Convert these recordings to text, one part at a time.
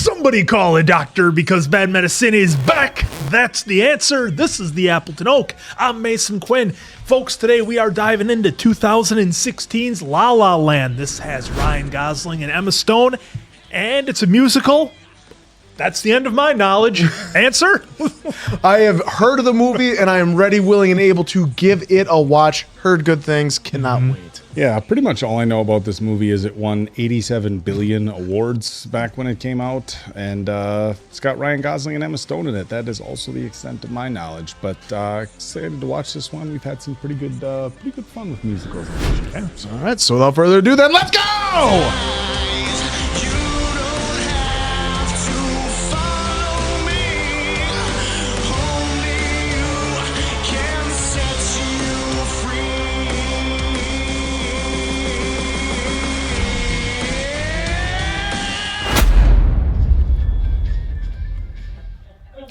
Somebody call a doctor because bad medicine is back. That's the answer. This is the Appleton Oak. I'm Mason Quinn. Folks, today we are diving into 2016's La La Land. This has Ryan Gosling and Emma Stone, and it's a musical. That's the end of my knowledge. Answer? I have heard of the movie, and I am ready, willing, and able to give it a watch. Heard good things. Cannot wait. Yeah, pretty much all I know about this movie is it won 87 billion awards back when it came out, and it's got Ryan Gosling and Emma Stone in it. That is also the extent of my knowledge. But excited to watch this one. We've had some pretty good fun with musicals. Yeah. All right. So without further ado, then let's go.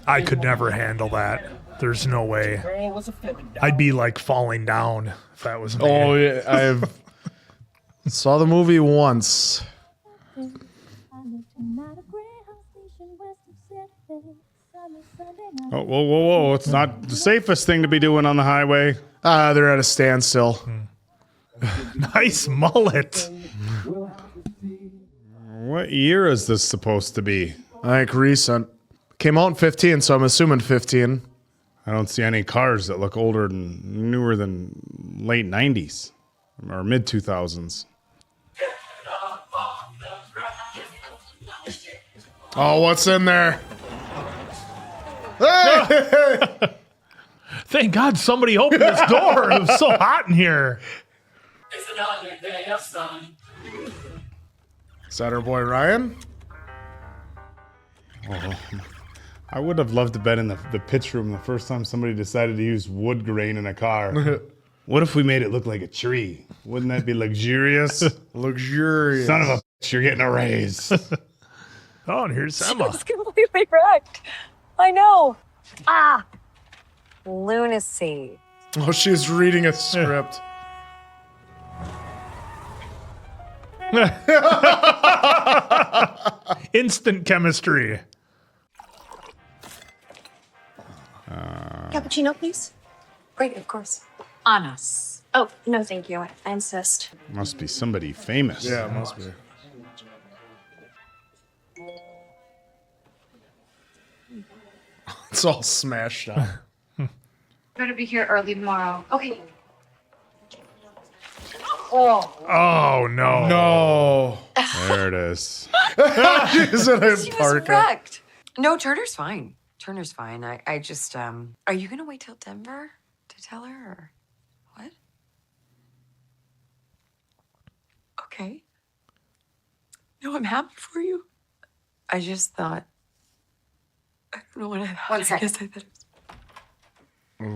I could never handle that. There's no way. I'd be like falling down if that was me. Oh yeah, I've saw the movie once. Oh, whoa. It's not the safest thing to be doing on the highway. They're at a standstill. Nice mullet. What year is this supposed to be? I think recent. Came out in 15, so I'm assuming 15. I don't see any cars that look older and newer than late 90s or mid 2000s. Oh, what's in there? Hey! Thank God somebody opened this door. It was so hot in here. It's another day of sun. Is that our boy Ryan? Oh, I would have loved to bet in the pitch room the first time somebody decided to use wood grain in a car. What if we made it look like a tree? Wouldn't that be luxurious? Luxurious. Son of a bitch, you're getting a raise. Oh, and here's She Emma. was completely wrecked. I know. Lunacy. Oh, she's reading a script. Instant chemistry. Cappuccino, please. Great, of course. On us. Oh, no, thank you. I insist. Must be somebody famous. Yeah, it must be. It's all smashed up. Better be here early tomorrow. Okay. Oh, no. No. There it is. She's in a She was parka. wrecked. No, Turner's fine. Turner's fine. I just, are you gonna wait till Denver to tell her, or what? Okay. No, I'm happy for you. I just thought, I don't know what I thought. One second. I guess I thought it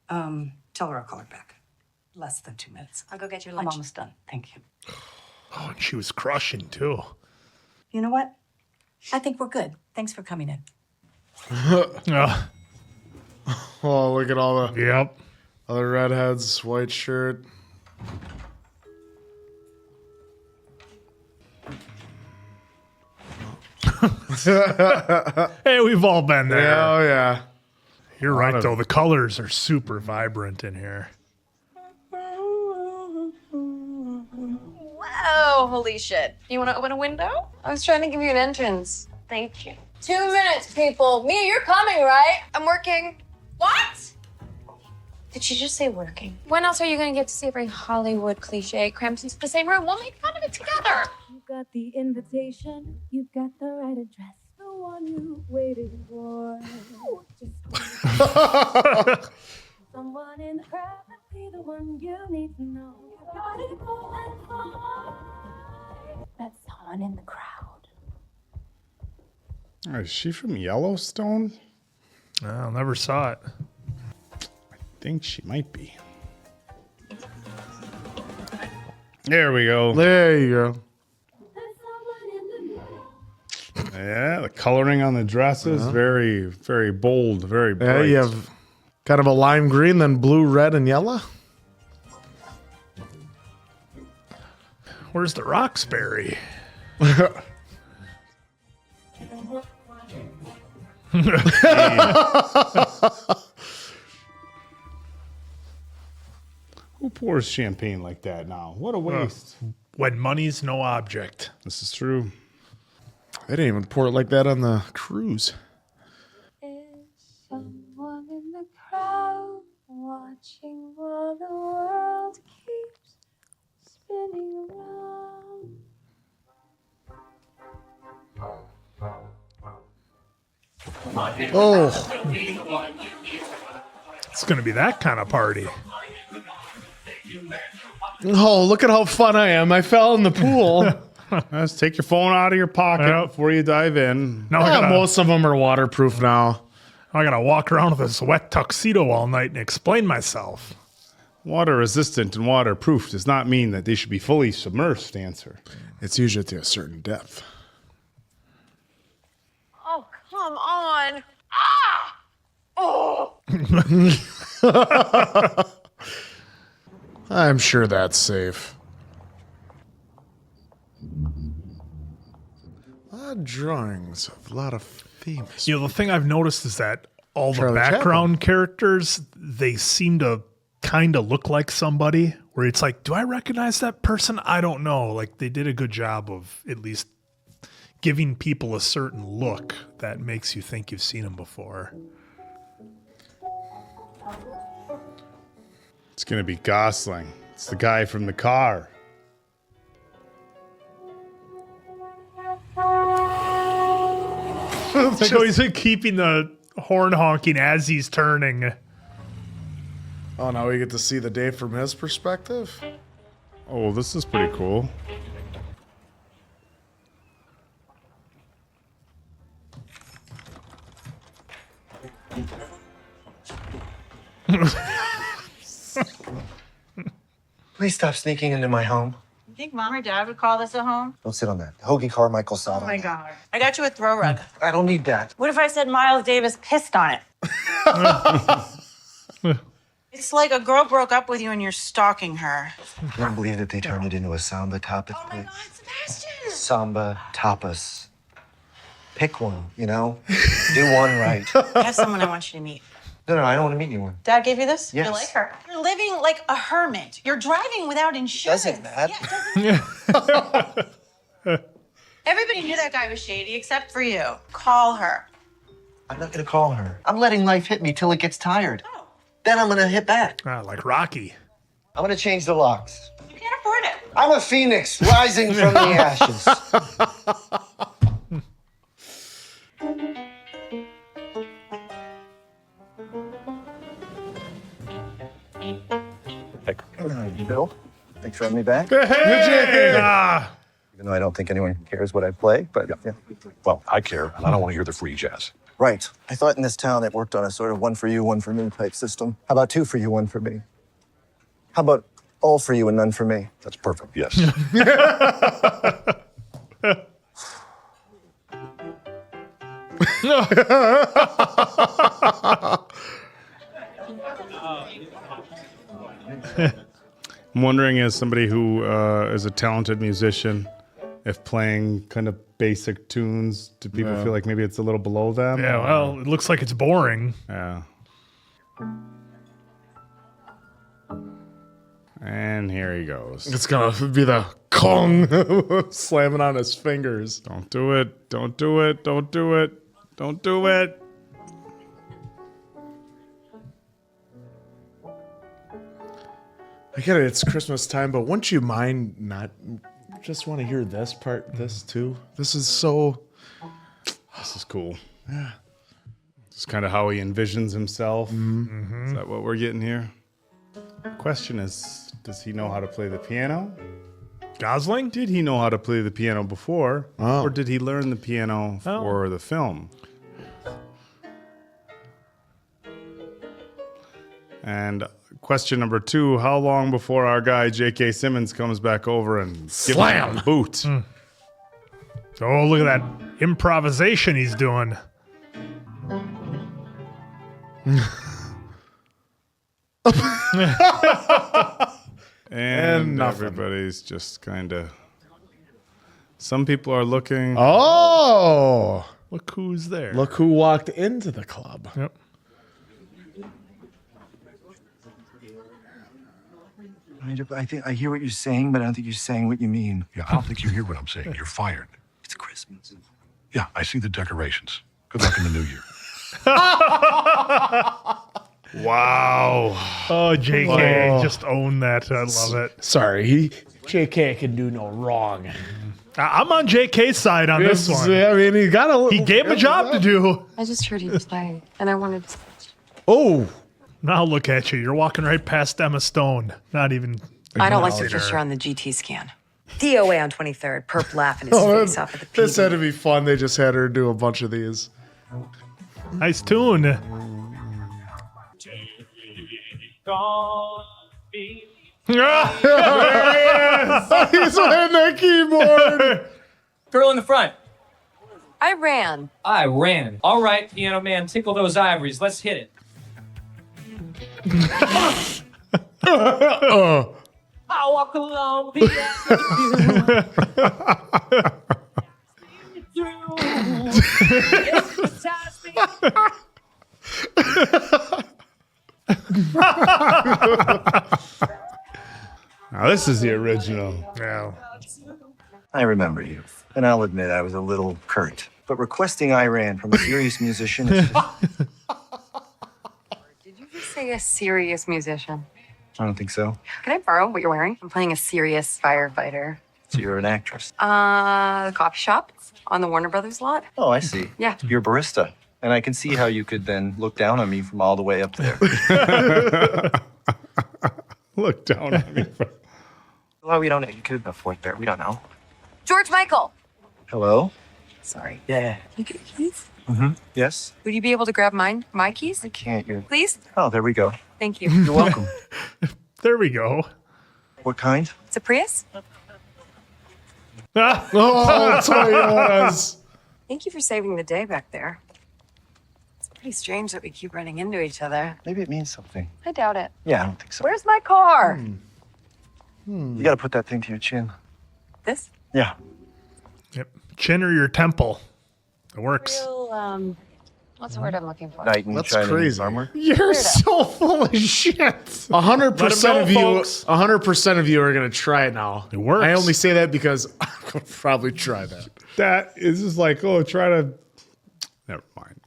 was... Tell her I'll call her back. Less than 2 minutes. I'll go get your I'm lunch. almost done. Thank you. Oh, and she was crushing, too. You know what? I think we're good. Thanks for coming in. Oh, look at all the Yep. other redheads, white shirt. Hey, we've all been there. Yeah, oh yeah. You're right, though. The colors are super vibrant in here. Whoa, holy shit. You want to open a window? I was trying to give you an entrance. Thank you. 2 minutes, people. Mia, you're coming, right? I'm working. What? Did she just say working? When else are you going to get to see every Hollywood cliche crammed into the same room? We'll make fun of it together. You got the invitation, you've got the right address, the one you waited for. Just someone in the crowd might be the one you need to know. You gotta go and find that someone in the crowd. Is she from Yellowstone? I never saw it. I think she might be. There we go. There you go. Yeah, the coloring on the dresses, very, very bold, very bright. Yeah, you have kind of a lime green, then blue, red, and yellow. Where's the Roxbury? Who pours champagne like that now? What a waste. When money's no object. This is true. They didn't even pour it like that on the cruise. Is someone in the crowd watching while the world keeps spinning around? Oh, It's going to be that kind of party. oh, look at how fun I am. I fell in the pool. Just take your phone out of your pocket Yep. before you dive in. Now I gotta, Most of them are waterproof now. I gotta walk around with this wet tuxedo all night and explain myself. Water resistant and waterproof does not mean that they should be fully submerged, answer. It's usually to a certain depth. Oh, come on. Ah! Oh! I'm sure that's safe. A lot of drawings of a lot of famous. You know, the thing I've noticed is that all the Charlie background characters, they seem to kind of look like somebody where it's like, do I recognize that person? I don't know. Like, they did a good job of at least giving people a certain look that makes you think you've seen them before. It's going to be Gosling. It's the guy from the car. Like, oh, he's been keeping the horn honking as he's turning. Oh, now we get to see the day from his perspective. Oh, this is pretty cool. Please stop sneaking into my home. You think Mom or Dad would call this a home? Don't sit on that. Hoagie Carmichael sat Oh my God. I got you a throw rug. I don't need that. What if I said Miles Davis pissed on it? It's like a girl broke up with you and you're stalking her. I don't believe that they turned it into a samba tapas. Oh my God, Sebastian! Samba tapas. Pick one, you know? Do one right. I have someone I want you to meet. No, I don't want to meet anyone. Dad gave you this? Yes. You like her. You're living like a hermit. You're driving without insurance. Doesn't that? Yeah, doesn't Everybody knew that guy was shady except for you. Call her. I'm not going to call her. I'm letting life hit me till it gets tired. Oh, Then I'm going to hit back. Like Rocky. I'm going to change the locks. you can't afford it. I'm a phoenix rising from the ashes. Bill, thanks for having me back. Ah, Even though I don't think anyone cares what I play, but yeah. Well, I care, and I don't want to hear the free jazz. Right. I thought in this town it worked on a sort of one for you, one for me type system. How about two for you, one for me? How about all for you and none for me? That's perfect, yes. I'm wondering, as somebody who is a talented musician, if playing kind of basic tunes, do people feel like maybe it's a little below them? yeah, well, it looks like it's boring. Yeah. And here he goes. It's gonna be the Kong slamming on his fingers. Don't do it. Don't do it. Don't do it. Don't do it. I get it, it's Christmas time, but wouldn't you mind not just want to hear this part, this too? This is so. This is cool. Yeah. This is kind of how he envisions himself. Mm-hmm. Is that what we're getting here? Question is, does he know how to play the piano? Gosling? Did he know how to play the piano before? Oh. Or did he learn the piano for the film? And question number 2, how long before our guy J.K. Simmons comes back over and gives him a boot? Oh, look at that improvisation he's doing. And nothing. everybody's just kind of... Some people are looking... Oh! Look who's there. Look who walked into the club. Yep. I think I hear what you're saying, but I don't think you're saying what you mean. Yeah, I don't think you hear what I'm saying. You're fired. It's Christmas. Yeah, I see the decorations. Good luck in the new year. Wow. Oh, JK, just own that. I love it. Sorry, JK can do no wrong. I'm on JK's side on this one. I mean, He gave him a job to do. I just heard you play, and I wanted to. Oh, Now look at you. You're walking right past Emma Stone. Not even. I don't like the acknowledging picture her. on the GT scan. DOA on 23rd, perp laughing his face off at the this had PD. to be fun. They just had her do a bunch of these. Nice tune. He's playing that keyboard. Girl in the front. I ran. I ran. All right, piano man, tickle those ivories. Let's hit it. I walk along the Now this is the original. Yeah. I remember you, and I'll admit I was a little curt. But requesting Iran from a serious musician is just, Did you just say a serious musician? I don't think so. Can I borrow what you're wearing? I'm playing a serious firefighter. So you're an actress. The coffee shop on the Warner Brothers lot. Oh, I see. Yeah. You're a barista. And I can see how you could then look down on me from all the way up there. Look down at me. Well, we don't know. You could have been fourth there. We don't know. George Michael. Hello? Sorry. Yeah. You get keys? Mm-hmm. Yes? Would you be able to grab my keys? I can't. You're... Please? Oh, there we go. Thank you. You're welcome. There we go. What kind? It's a Prius? Oh, Toyotas. Thank you for saving the day back there. It's pretty strange that we keep running into each other. Maybe it means something. I doubt it. Yeah, I don't think so. Where's my car? You got to put that thing to your chin. This? Yeah. Yep. Chin or your temple. It works. Real, what's the word I'm looking for? Knight in That's shining crazy. armor. You're so full of shit. 100% of you, folks. 100% of you are gonna try it now. It works. I only say that because I'm gonna probably try that. That is just like, oh, try to. Never mind.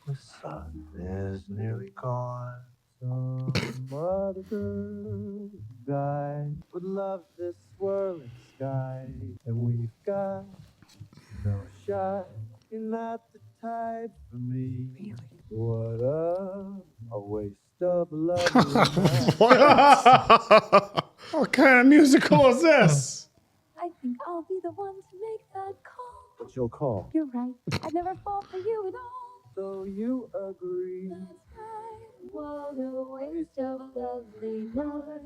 The sun is nearly gone. Some other guy would love this swirling sky, and we've got no shot. You're not the type for me. What a waste of love. What kind of musical is this? I think I'll be the one to make that call. What's your call? You're right. I'd never fall for you at all. So you agree. That's right. What a waste of a lovely night.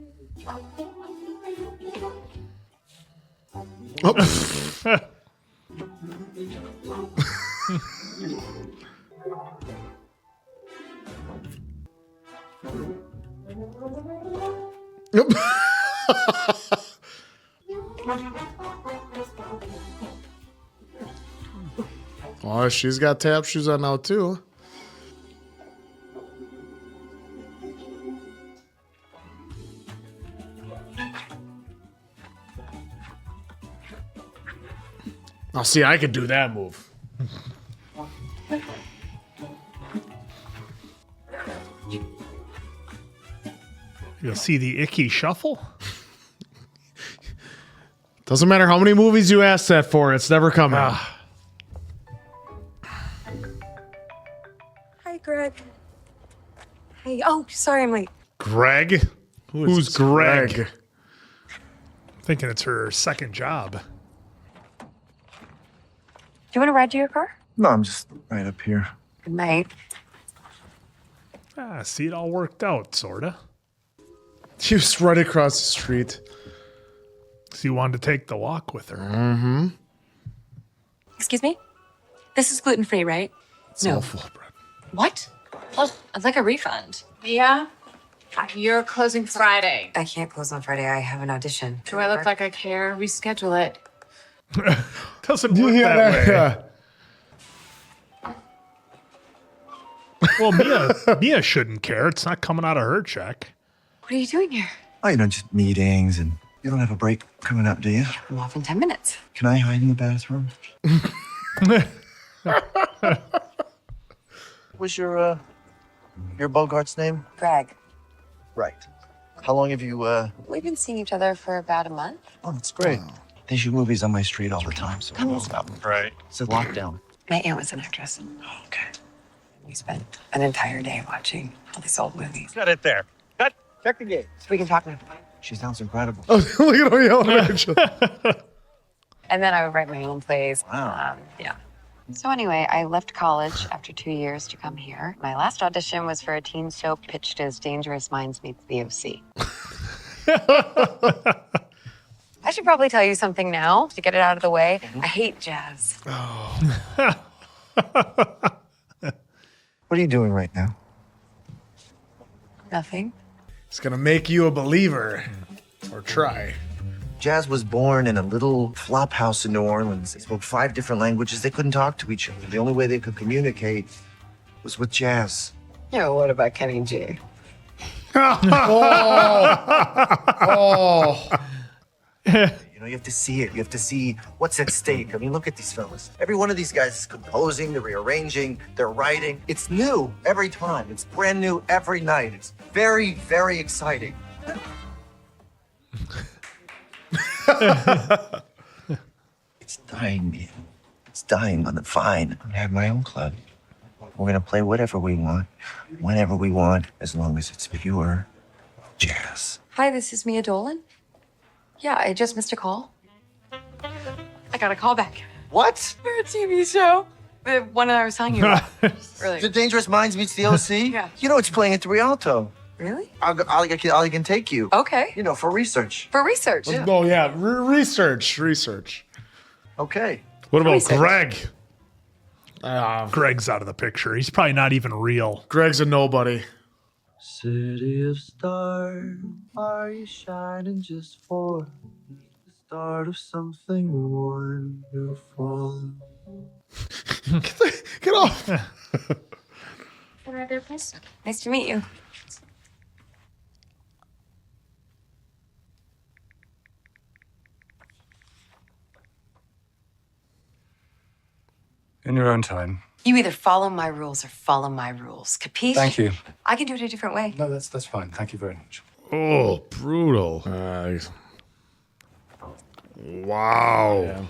Oh, she's got tap shoes on now too. Oh, see, I could do that move. You'll see the icky shuffle. Doesn't matter how many movies you ask that for, it's never coming. Hi, Greg. Hey, oh, sorry I'm late. Greg? Who's this Greg? Thinking it's her second job. Do you want to ride to your car? No, I'm just right up here. Good night. See, it all worked out, sorta. She was right across the street. So you wanted to take the walk with her. Excuse me? This is gluten-free, right? It's all full of bread. What? Well, I'd like a refund. Yeah? You're closing Friday. I can't close on Friday. I have an audition. Do I look like I care? Reschedule it. Doesn't work that way. Well, Mia shouldn't care. It's not coming out of her check. What are you doing here? Oh, just meetings, and you don't have a break coming up, do you? I'm off in 10 minutes. Can I hide in the bathroom? What's your Bogart's name? Greg. Right. How long have you, We've been seeing each other for about a month. Oh, that's great. They shoot movies on my street all the time, so Come on. Right. it's a lockdown. My aunt was an actress. Okay. We spent an entire day watching all these old movies. Got it there. Cut. Check the gate. So we can talk now. She sounds incredible. Oh, look at her yelling at each other. And then I would write my own plays. Wow. Yeah. So anyway, I left college after 2 years to come here. My last audition was for a teen soap pitched as Dangerous Minds meets the OC. I should probably tell you something now to get it out of the way. I hate jazz. What are you doing right now? Nothing. It's going to make you a believer. Or try. Jazz was born in a little flop house in New Orleans. They spoke 5 different languages. They couldn't talk to each other. The only way they could communicate was with jazz. Yeah, what about Kenny G? Oh. You have to see it. You have to see what's at stake. I mean, look at these fellas. Every one of these guys is composing, they're rearranging, they're writing. It's new every time. It's brand new every night. It's very, very exciting. It's dying, man. It's dying on the vine. I have my own club. We're gonna play whatever we want, whenever we want, as long as it's pure jazz. Hi, this is Mia Dolan. Yeah, I just missed a call. I got a call back. What? For a TV show. The one that I was telling you about. Really. The Dangerous Minds meets the OC? Yeah. It's playing at the Rialto. Really? I can take you. Okay. For research. For research. Let's go, yeah. Research. Okay. What about Research. Greg? Greg's out of the picture. He's probably not even real. Greg's a nobody. City of stars, are you shining just for the start of something wonderful? Get off. Nice to meet you. In your own time. You either follow my rules or follow my rules. Capiche? Thank you. I can do it a different way. No, that's fine. Thank you very much. Oh, brutal. Wow. Yeah.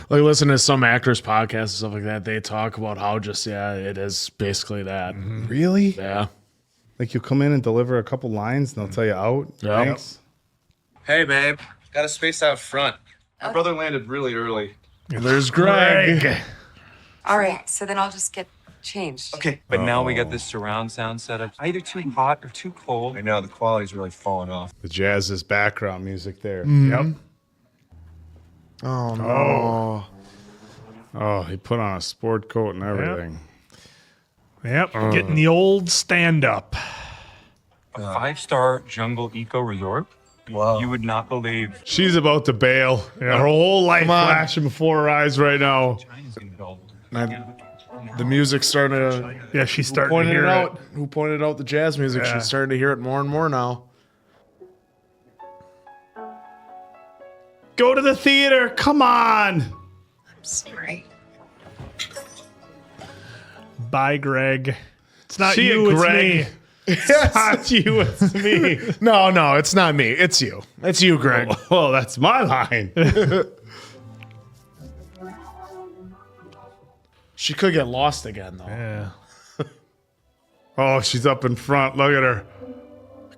Like, listen to some actors' podcasts and stuff like that. They talk about how it is basically that. Mm-hmm. Really? Yeah. Like, you come in and deliver a couple lines and they'll tell you out? Yep. Thanks. Hey, babe. Got a space out front. My brother landed really early. There's Greg. All right, so then I'll just get changed. Okay. But now we got this surround sound set up. Either too hot or too cold. I know, the quality's really falling off. The jazz is background music there. Yep. Oh, no. Oh, he put on a sport coat and everything. Yep. Getting the old stand-up. A 5-star jungle eco resort? Wow. You would not believe. She's about to bail. Her whole life flashing before her eyes right now. The music's starting to... Yeah, she's starting to hear it. Who pointed out the jazz music? Yeah. She's starting to hear it more and more now. Go to the theater. Come on. I'm sorry. Bye, Greg. It's not See you, ya, it's Greg. me. It's not you, it's me. No, it's not me. It's you. It's you, Greg. Well, that's my line. She could get lost again, though. Yeah. Oh, she's up in front. Look at her.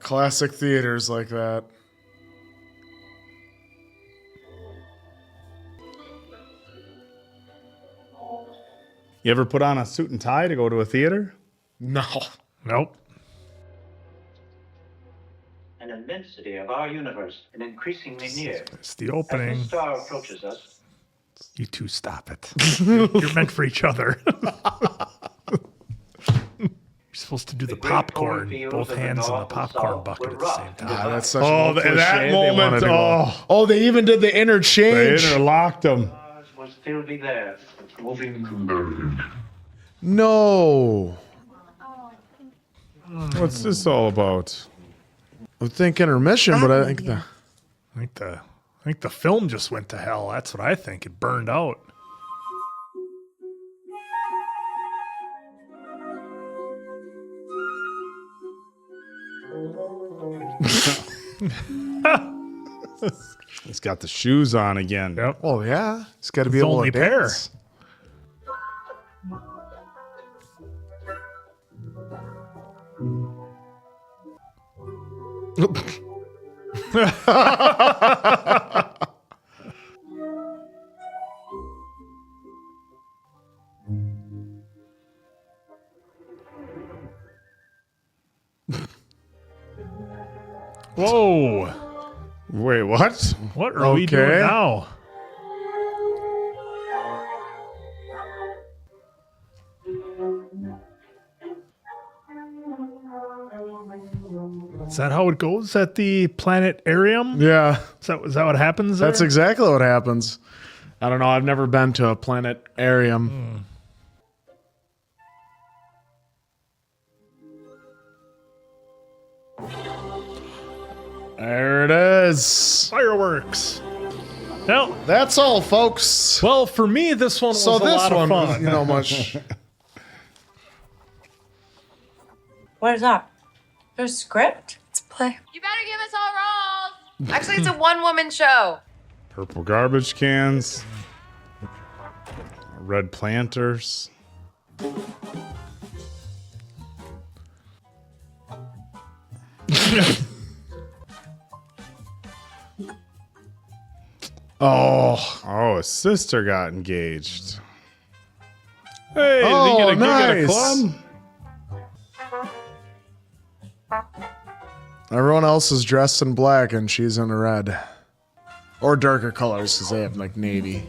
Classic theaters like that. You ever put on a suit and tie to go to a theater? No. Nope. An immensity of our universe, and increasingly near. It's the opening. As the star approaches us, You two stop it. You're meant for each other. You're supposed to do the popcorn. Both hands in the popcorn bucket at the same time. That's such Oh, a that moment. Oh, they even did the They interchange. interlocked them. will still be there, moving. No. What's this all about? I think intermission, but I think I think the film just went to hell. That's what I think. It burned out. He's got the shoes on again. Yep. Oh yeah, it's got to be It's able only to pair. dance. Whoa. Wait, what? What are we doing Okay. now? Is that how it goes at the planetarium? Yeah, Is that what happens there? that's exactly what happens. I don't know. I've never been to a planetarium. There it is. Fireworks. Now, That's all, folks. well, for me, this one was So a this lot one, of fun. you know, much. What is that? There's a script? It's a play. You better give us all roles. Actually, it's a one-woman show. Purple garbage cans. Red planters. Oh, his sister got engaged. Hey, did Oh, he get a gig at a nice. club? Everyone else is dressed in black and she's in red. Or darker colors because they have like navy.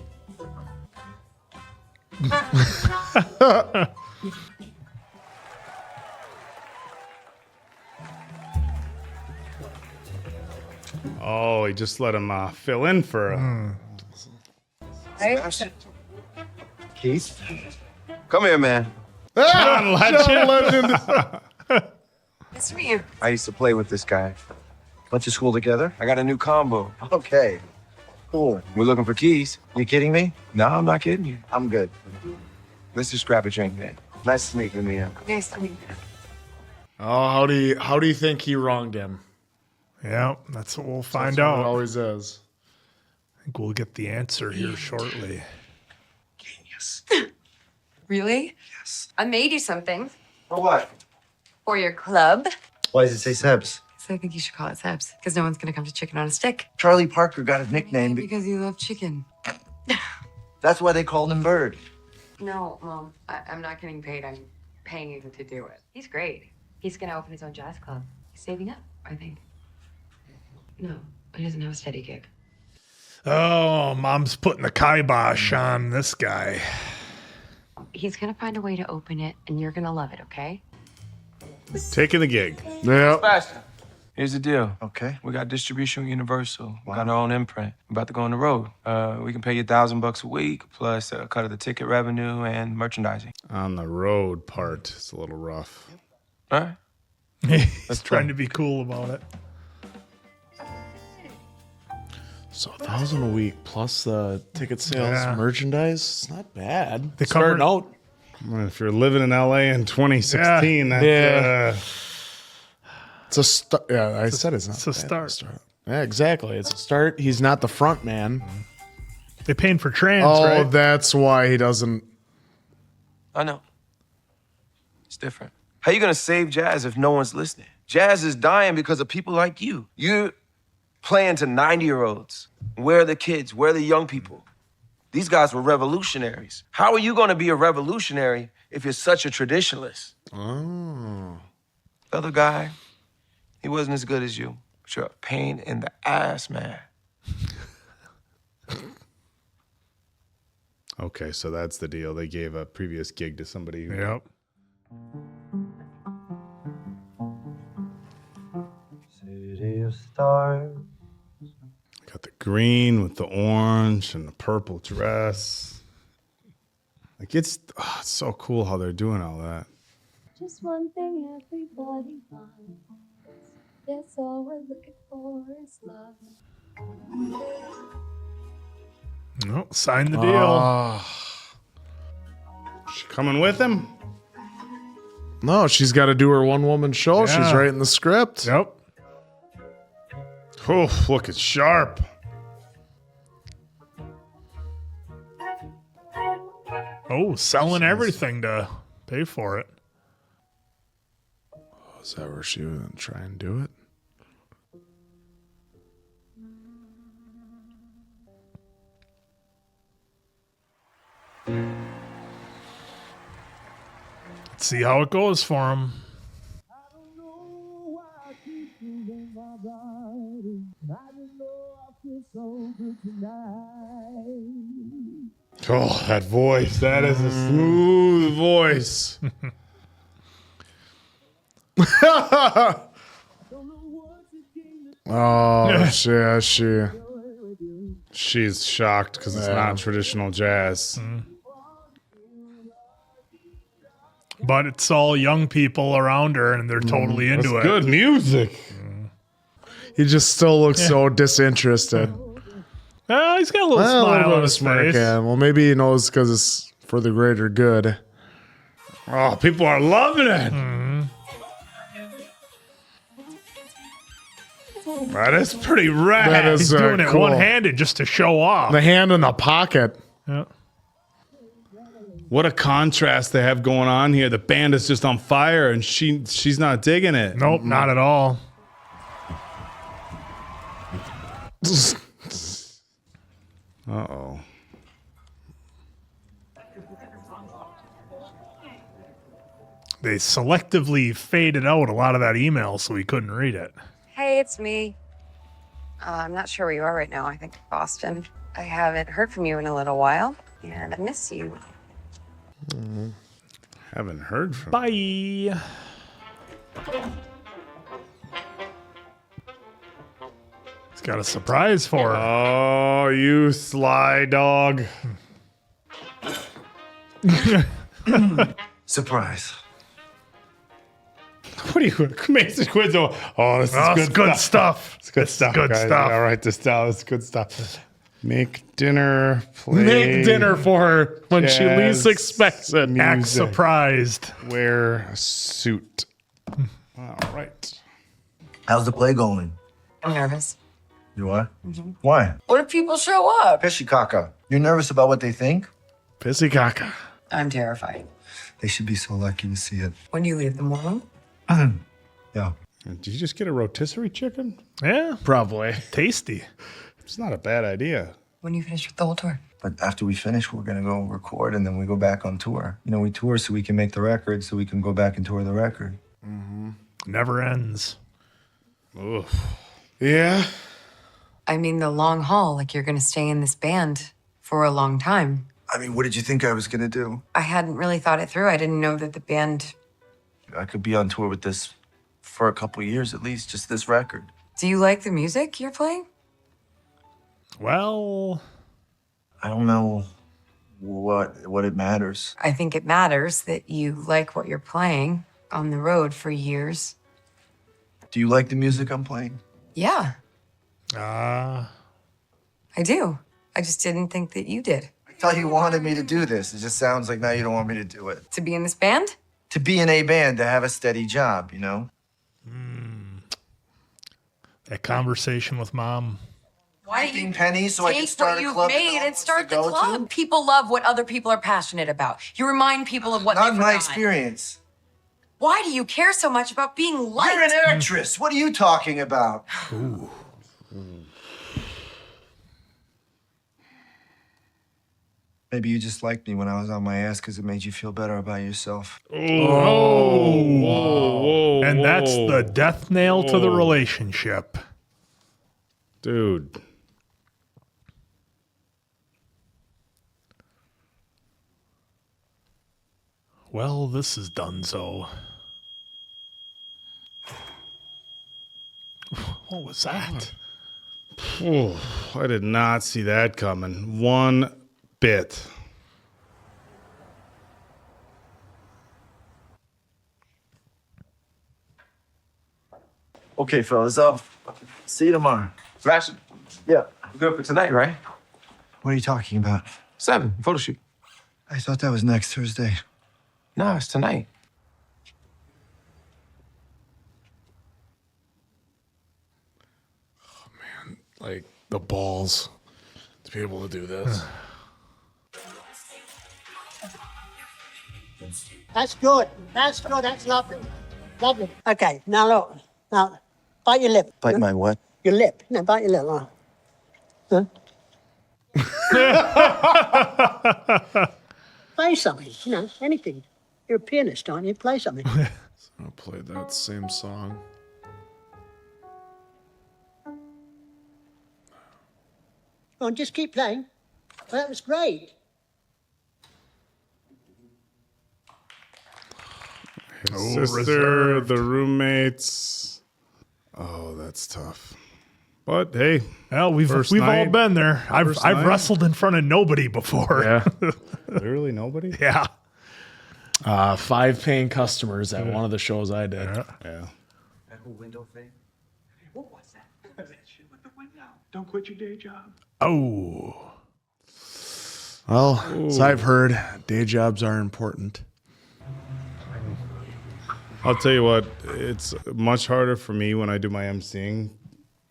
Oh, he just let him fill in for him. Sebastian. Keith? Come here, man. John Legend. Nice to meet you. I used to play with this guy. Went to school together. I got a new combo. Okay. Cool. We're looking for keys. You kidding me? No, I'm not kidding you. I'm good. Let's just grab a drink, man. Nice to meet you, Mia. Nice to meet you. Oh, how do you think he wronged him? Yeah, that's what we'll find That's what out. it always is. I think we'll get the answer here shortly. Genius. Really? Yes. I made you something For what? for your club. Why does it say Sebs? So I think you should call it Sebs, because no one's gonna come to Chicken on a Stick. Charlie Parker got his nickname. Because you love chicken. That's why they called him Bird. No, Mom, I'm not getting paid. I'm paying you to do it. He's great. He's gonna open his own jazz club. He's saving up, I think. No, he doesn't have a steady gig. Oh, Mom's putting the kibosh on this guy. He's gonna find a way to open it, and you're gonna love it, okay? Taking the gig. Yeah. Sebastian, here's the deal. Okay. We got distribution with Universal. We got our own imprint. We're about to go on the road. We can pay you $1,000 a week, plus a cut of the ticket revenue and merchandising. On the road part, it's a little rough. All right? He's trying to be cool about it. So $1,000 a week plus the ticket sales, Yeah. merchandise. It's not bad. They Starting covered- out. Well, if you're living in LA in 2016, that's Yeah. It's a start. Yeah, I said it's not. it's a bad. start. Yeah, exactly. It's a start. He's not the front man. They paying for trans, Oh, right? that's why he doesn't. I know. It's different. How you gonna save jazz if no one's listening? Jazz is dying because of people like you. You're playing to 90-year-olds. Where are the kids? Where are the young people? These guys were revolutionaries. How are you gonna be a revolutionary if you're such a traditionalist? Oh. The other guy, he wasn't as good as you, but you're a pain in the ass, man. Okay, so that's the deal. They gave a previous gig to somebody. Who, Yep. City of stars. Got the green with the orange and the purple dress. Like it's so cool how they're doing all that. Just one thing everybody wants. That's all we're looking for is love. No, sign the deal. She coming with him? No, she's got to do her one-woman show. Yeah. She's writing the script. Yep. Oh, looking sharp. Oh, selling everything to pay for it. Oh, is that where she was going to try and do it? Let's see how it goes for him. Oh, that voice. That is a smooth voice. Oh, she's shocked because it's not traditional jazz. But it's all young people around her, and they're totally into That's it. good music. He just still looks so disinterested. He's got a little smile on his face. Yeah. Well, maybe he knows because it's for the greater good. Oh, people are loving it. That is pretty rad. That is He's doing it cool. one-handed just to show off. The hand in the pocket. Yeah. What a contrast they have going on here. The band is just on fire, and she's not digging it. Nope, not at all. Uh-oh. They selectively faded out a lot of that email so we couldn't read it. Hey, it's me. I'm not sure where you are right now. I think Boston. I haven't heard from you in a little while, and I miss you. Haven't heard from Bye. He's got a surprise for her. Oh, you sly dog. Surprise. What do you Mason Quinto? Oh, this is good stuff. It's good stuff. Good guys. stuff. I'll write this down. It's good stuff. Make dinner. Play Make dinner for her when she least jazz expects it. Act music. surprised. Wear a suit. All right. How's the play going? I'm nervous. You are? Why? What if people show up? Pissy caca. You're nervous about what they think? Pissy caca. I'm terrified. They should be so lucky to see it. When do you leave them alone? Yeah. Did you just get a rotisserie chicken? Yeah, probably. Tasty. It's not a bad idea. When you finish with the whole tour? But after we finish, we're gonna go record and then we go back on tour. You know, we tour so we can make the record, so we can go back and tour the record. Never ends. Oof. Yeah. I mean, the long haul, like you're going to stay in this band for a long time. I mean, what did you think I was gonna do? I hadn't really thought it through. I didn't know that the band. I could be on tour with this for a couple years at least, just this record. Do you like the music you're playing? Well, I don't know what it matters. I think it matters that you like what you're playing on the road for years. Do you like the music I'm playing? Yeah, ah, I do. I just didn't think that you did. I thought you wanted me to do this. It just sounds like now you don't want me to do it. To be in this band? To be in a band, to have a steady job, you know? that conversation with mom. Why don't you pennies so I can take start what a you've club that made no one and wants start to the go to? club? People love what other people are passionate about. You remind people of what Not they've in my forgotten. experience. Why do you care so much about being liked? You're an actress. What are you talking about? Ooh. Maybe you just liked me when I was on my ass because it made you feel better about yourself. Whoa. And that's the death nail to the Whoa. relationship. Dude. Well, this is donezo. What was that? Oh, I did not see that coming. One bit. Okay, fellas, see you tomorrow. Sebastian, Yeah. we're good for tonight, right? What are you talking about? 7, photo shoot. I thought that was next Thursday. No, it's tonight. Like the balls to be able to do this. That's good. That's good. That's lovely. Lovely. Okay, now look. Now, bite your lip. Bite my what? Your lip. No, bite your lip. Huh? Play something. You know, anything. You're a pianist, aren't you? Play something. I'll play that same song. Go on, just keep playing. Well, that was great. His sister, the roommates. Oh, that's tough. But hey, well, we've all been there. I've wrestled in front of nobody before. Yeah. Literally nobody? Yeah. 5 paying customers at one of the shows I did. Yeah. That whole window thing? What was that? That shit with the window. Don't quit your day job. Oh. Well, as I've heard, day jobs are important. I'll tell you what, it's much harder for me when I do my emceeing.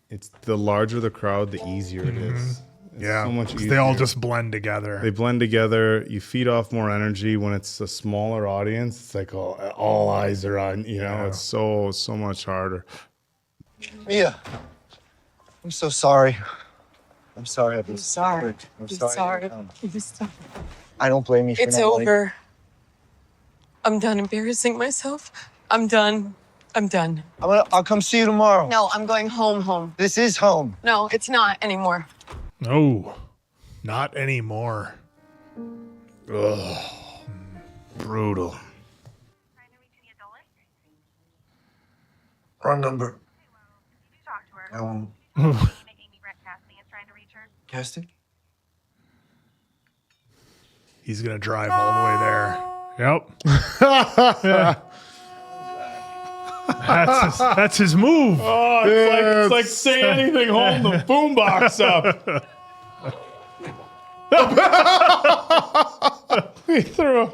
It's the larger the crowd, the easier it is. It's Yeah, so much 'cause easier. they all just blend together. They blend together. You feed off more energy when it's a smaller audience. It's like all eyes are on. It's so much harder. Mia, I'm so sorry. I'm sorry. I'm sorry. I'm sorry. sorry. I'm sorry. I don't blame you for It's not letting- over. I'm done embarrassing myself. I'm done. I'm done. I'll come see you tomorrow. No, I'm going home. This is home. No, it's not anymore. No, not anymore. Ugh. Brutal. Wrong number. Casting? He's gonna drive all the way there. Yep. That's his move. Oh, it's like say anything, hold the boombox up. He threw.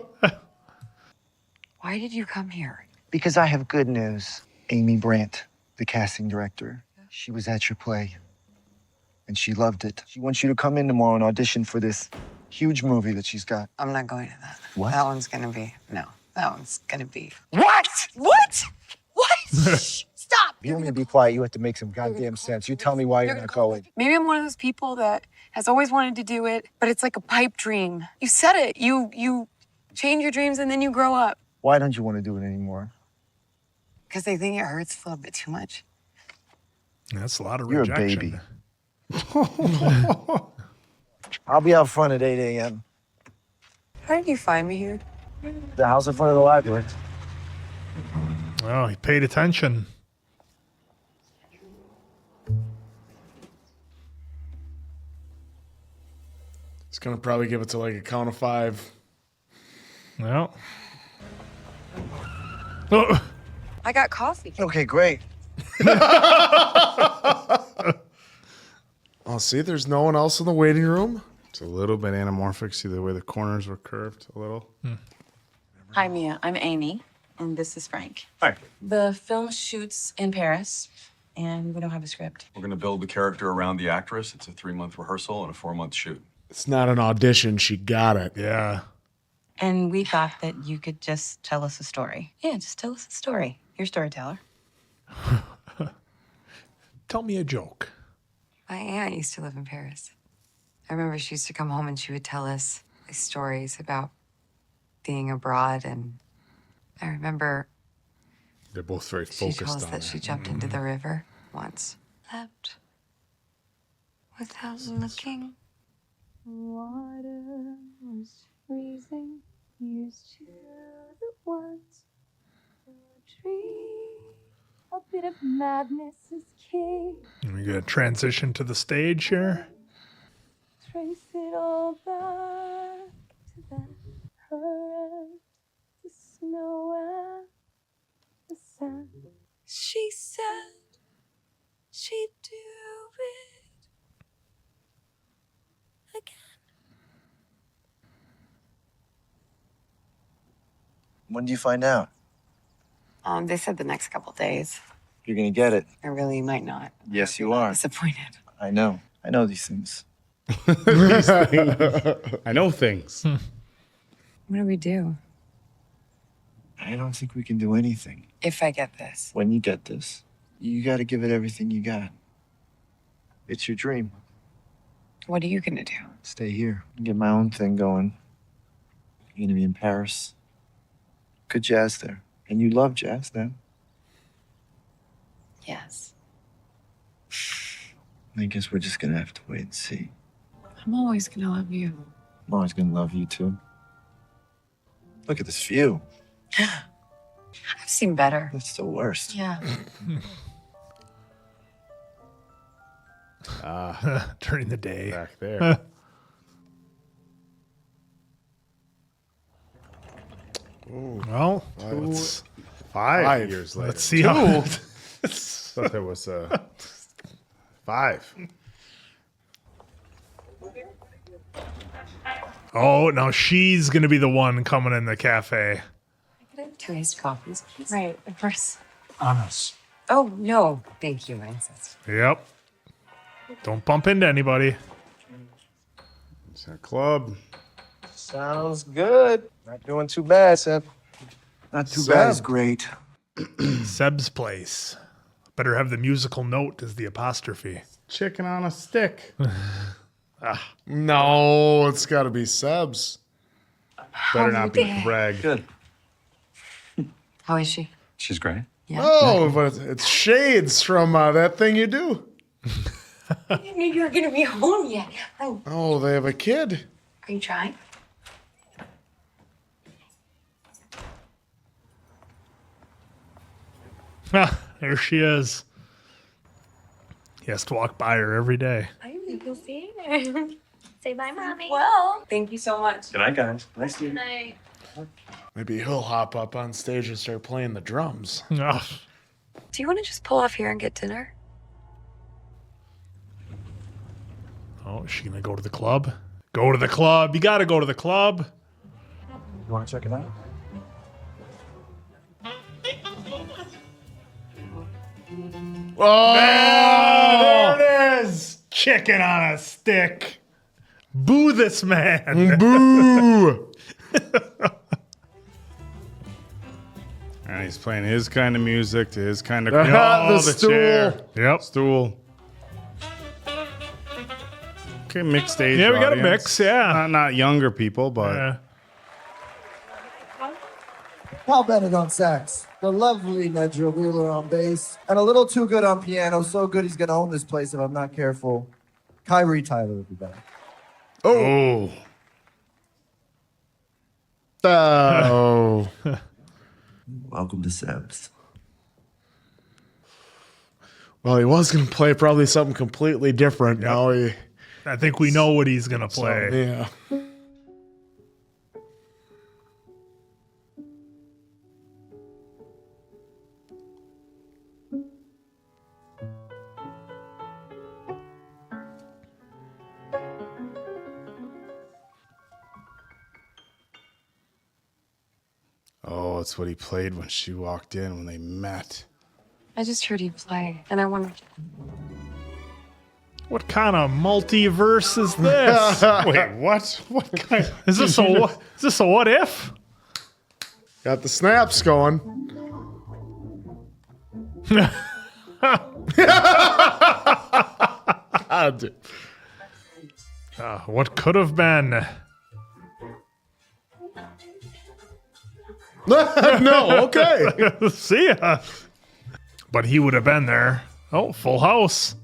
Why did you come here? Because I have good news. Amy Brandt, the casting director, she was at your play. And she loved it. She wants you to come in tomorrow and audition for this huge movie that she's got. I'm not going to that. What? That one's gonna be that one's gonna be. What? What? Shh, stop. If you want me to be quiet, you have to make some goddamn sense. You tell me why you're not going. Maybe I'm one of those people that has always wanted to do it, but it's like a pipe dream. You said it. You change your dreams and then you grow up. Why don't you want to do it anymore? Because they think it hurts a little bit too much. That's a lot of You're rejection. a baby. I'll be out front at 8 a.m. How did you find me here? The house in front of the library. Well, he paid attention. He's gonna probably give it to like a count of 5. Well. Oh. I got coffee. Okay, great. Oh, see, there's no one else in the waiting room. It's a little bit anamorphic. See the way the corners were curved a little. Hi, Mia. I'm Amy, and this is Frank. Hi. The film shoots in Paris, and we don't have a script. We're going to build the character around the actress. It's a 3-month rehearsal and a 4-month shoot. It's not an audition. She got it. Yeah. And we thought that you could just tell us a story. Yeah, just tell us a story. You're a storyteller. Tell me a joke. My aunt used to live in Paris. I remember she used to come home and she would tell us these stories about being abroad. And I remember They're both very she focused told us on that it. she jumped into the river once. Leapt without looking. Water was freezing. Here's to the ones who dream a bit bit of madness is key. We got to transition to the stage here. Trace it all back to that her and the snow and the sand. She said she'd do it again. When do you find out? They said the next couple days. You're gonna get it. I really might not. Yes, you are. Disappointed. I know. I know these things. These things. I know things. What do we do I don't think we can do anything. if I get this? When you get this, you gotta give it everything you got. It's your dream. What are you gonna do? Stay here. Get my own thing going. You're gonna be in Paris. Good jazz there. And you love jazz then. Yes. I guess we're just gonna have to wait and see. I'm always gonna love you. I'm always gonna love you too. Look at this view. I've seen better. That's the worst. Yeah. During the day. Back there. Well, It's 5 years later. let's see how. Thought there was 5. Oh, now she's going to be the one coming in the cafe. Could I have 2 iced coffees, please? Right, of course. Honest. Oh, no. Thank you, I insist. Yep. Don't bump into anybody. It's a club. Sounds good. Not doing too bad, Seb. Not too bad is great. Seb's place. Better have the musical note as the apostrophe. Chicken on a stick. No, it's got to be Seb's. Better not be Greg. Good. How is she? She's great. Yeah. Oh, but it's shades from that thing you do. I didn't know you were gonna be home yet. Oh, they have a kid. Are you trying? There she is. He has to walk by her every day. I think you'll see her. Say bye, Mommy. Well, thank you so much. Good night, guys. Nice to Good meet you. night. Maybe he'll hop up on stage and start playing the drums. Ugh. Do you want to just pull off here and get dinner? Oh, is she going to go to the club? Go to the club. You got to go to the club. You want to check it out? Oh, there it is. Chicken on a stick. Boo this man. Boo. And he's playing his kind of music to his kind of The stool. chair. Yep. Stool. Okay, mixed age. Yeah, we got a audience. mix, yeah. Not younger people, but Yeah. Paul Bennett on sax, the lovely Nedra Wheeler on bass, and a little too good on piano. So good he's gonna own this place if I'm not careful. Kyrie Tyler will be back. oh, Oh. Welcome to Seb's. Well, he was going to play probably something completely different. Now he. I think we know what he's going to play. Yeah. oh, it's what he played when she walked in when they met. I just heard you play, and I wondered. What kind of multiverse is this? Wait, what? What kind? Is this a what? Is this a what if? Got the snaps going. God. What could have been? No, okay. See ya. But he would have been there. Oh, full house.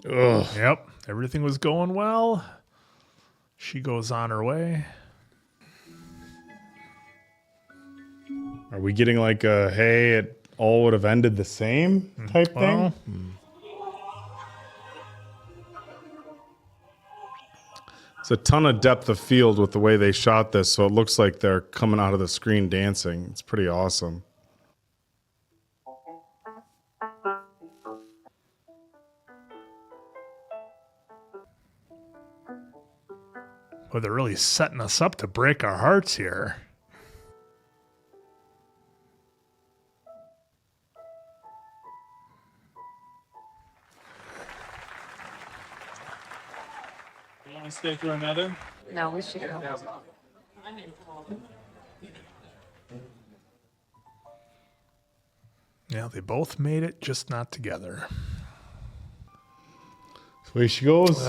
Ugh. Yep. Everything was going well. She goes on her way. Are we getting like a, hey, it all would have ended the same type Well, thing? It's a ton of depth of field with the way they shot this, so it looks like they're coming out of the screen dancing. It's pretty awesome. Well, they're really setting us up to break our hearts here. You want to stay for another? No, we should go. Yeah, they both made it, just not together. Way she goes.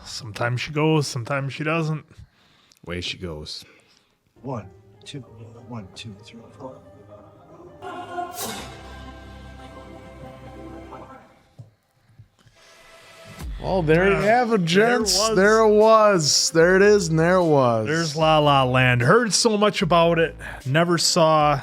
Sometimes she goes, sometimes she doesn't. Way she goes. 1, 2, 1, 2, 3, 4. Well, there you have it, gents. There it was. There it is, and there it was. There's La La Land. Heard so much about it, never saw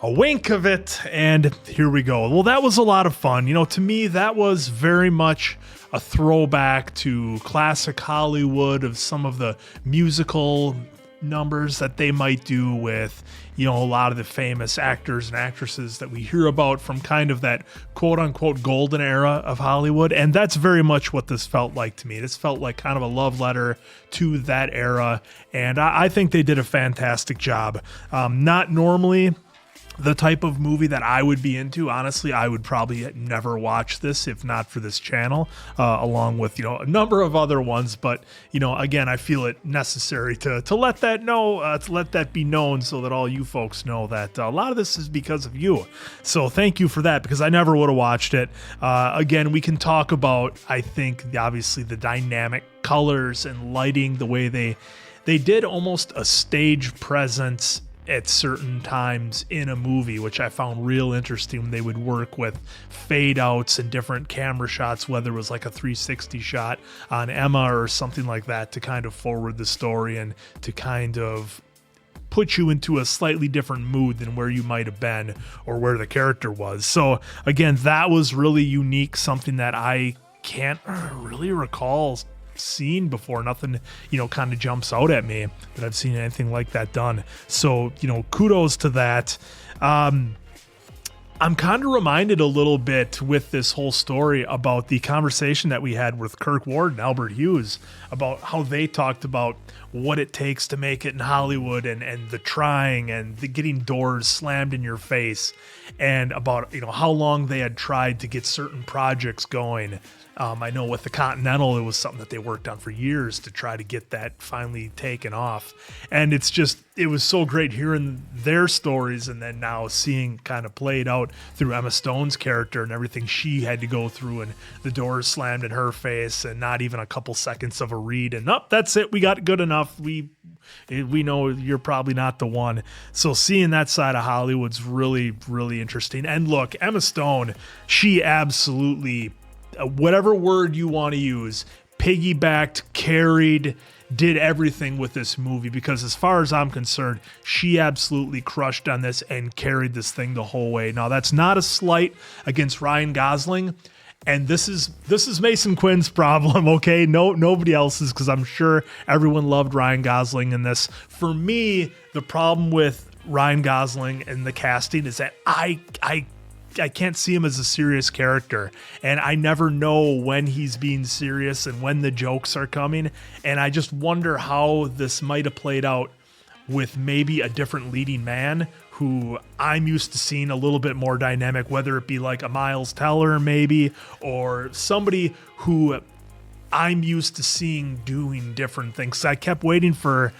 a wink of it, and here we go. Well, that was a lot of fun. You know, to me, that was very much a throwback to classic Hollywood of some of the musical numbers that they might do with, you know, a lot of the famous actors and actresses that we hear about from kind of that quote unquote golden era of Hollywood. And that's very much what this felt like to me. This felt like kind of a love letter to that era. And I think they did a fantastic job. Not normally the type of movie that I would be into. Honestly, I would probably never watch this if not for this channel, along with, you know, a number of other ones. But, you know, again, I feel it necessary to let that know, to let that be known so that all you folks know that a lot of this is because of you. So thank you for that, because I never would have watched it. Again, we can talk about, I think, obviously the dynamic colors and lighting, the way they did almost a stage presence at certain times in a movie, which I found real interesting. They would work with fade outs and different camera shots, whether it was like a 360 shot on Emma or something like that, to kind of forward the story and to kind of put you into a slightly different mood than where you might have been or where the character was. So again, that was really unique, something that I can't really recall seen before. Nothing, you know, kind of jumps out at me that I've seen anything like that done. So, you know, kudos to that. I'm kind of reminded a little bit with this whole story about the conversation that we had with Kirk Ward and Albert Hughes about how they talked about what it takes to make it in Hollywood and the trying and the getting doors slammed in your face, and about, you know, how long they had tried to get certain projects going. I know with the Continental, it was something that they worked on for years to try to get that finally taken off. And it's just, it was so great hearing their stories and then now seeing kind of played out through Emma Stone's character and everything she had to go through, and the doors slammed in her face and not even a couple seconds of a read. And that's it. We got good enough. We know you're probably not the one. So seeing that side of Hollywood's really, really interesting. And look, Emma Stone, she absolutely, whatever word you want to use, piggybacked, carried, did everything with this movie, because as far as I'm concerned, she absolutely crushed on this and carried this thing the whole way. Now, that's not a slight against Ryan Gosling, and this is Mason Quinn's problem, okay? Nobody else's, because I'm sure everyone loved Ryan Gosling in this. For me, the problem with Ryan Gosling and the casting is that I can't see him as a serious character, and I never know when he's being serious and when the jokes are coming. And I just wonder how this might have played out with maybe a different leading man who I'm used to seeing a little bit more dynamic, whether it be like a Miles Teller maybe, or somebody who I'm used to seeing doing different things. I kept waiting for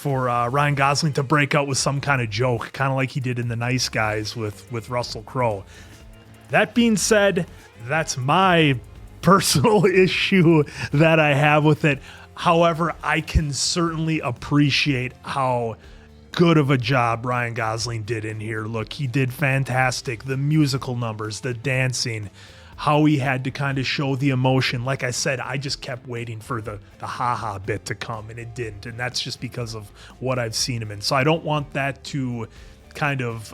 Ryan Gosling to break out with some kind of joke, kind of like he did in The Nice Guys with Russell Crowe. That being said, that's my personal issue that I have with it. However, I can certainly appreciate how good of a job Ryan Gosling did in here. Look, he did fantastic. The musical numbers, the dancing, how he had to kind of show the emotion. Like I said, I just kept waiting for the haha bit to come, and it didn't. And that's just because of what I've seen him in. So I don't want that to kind of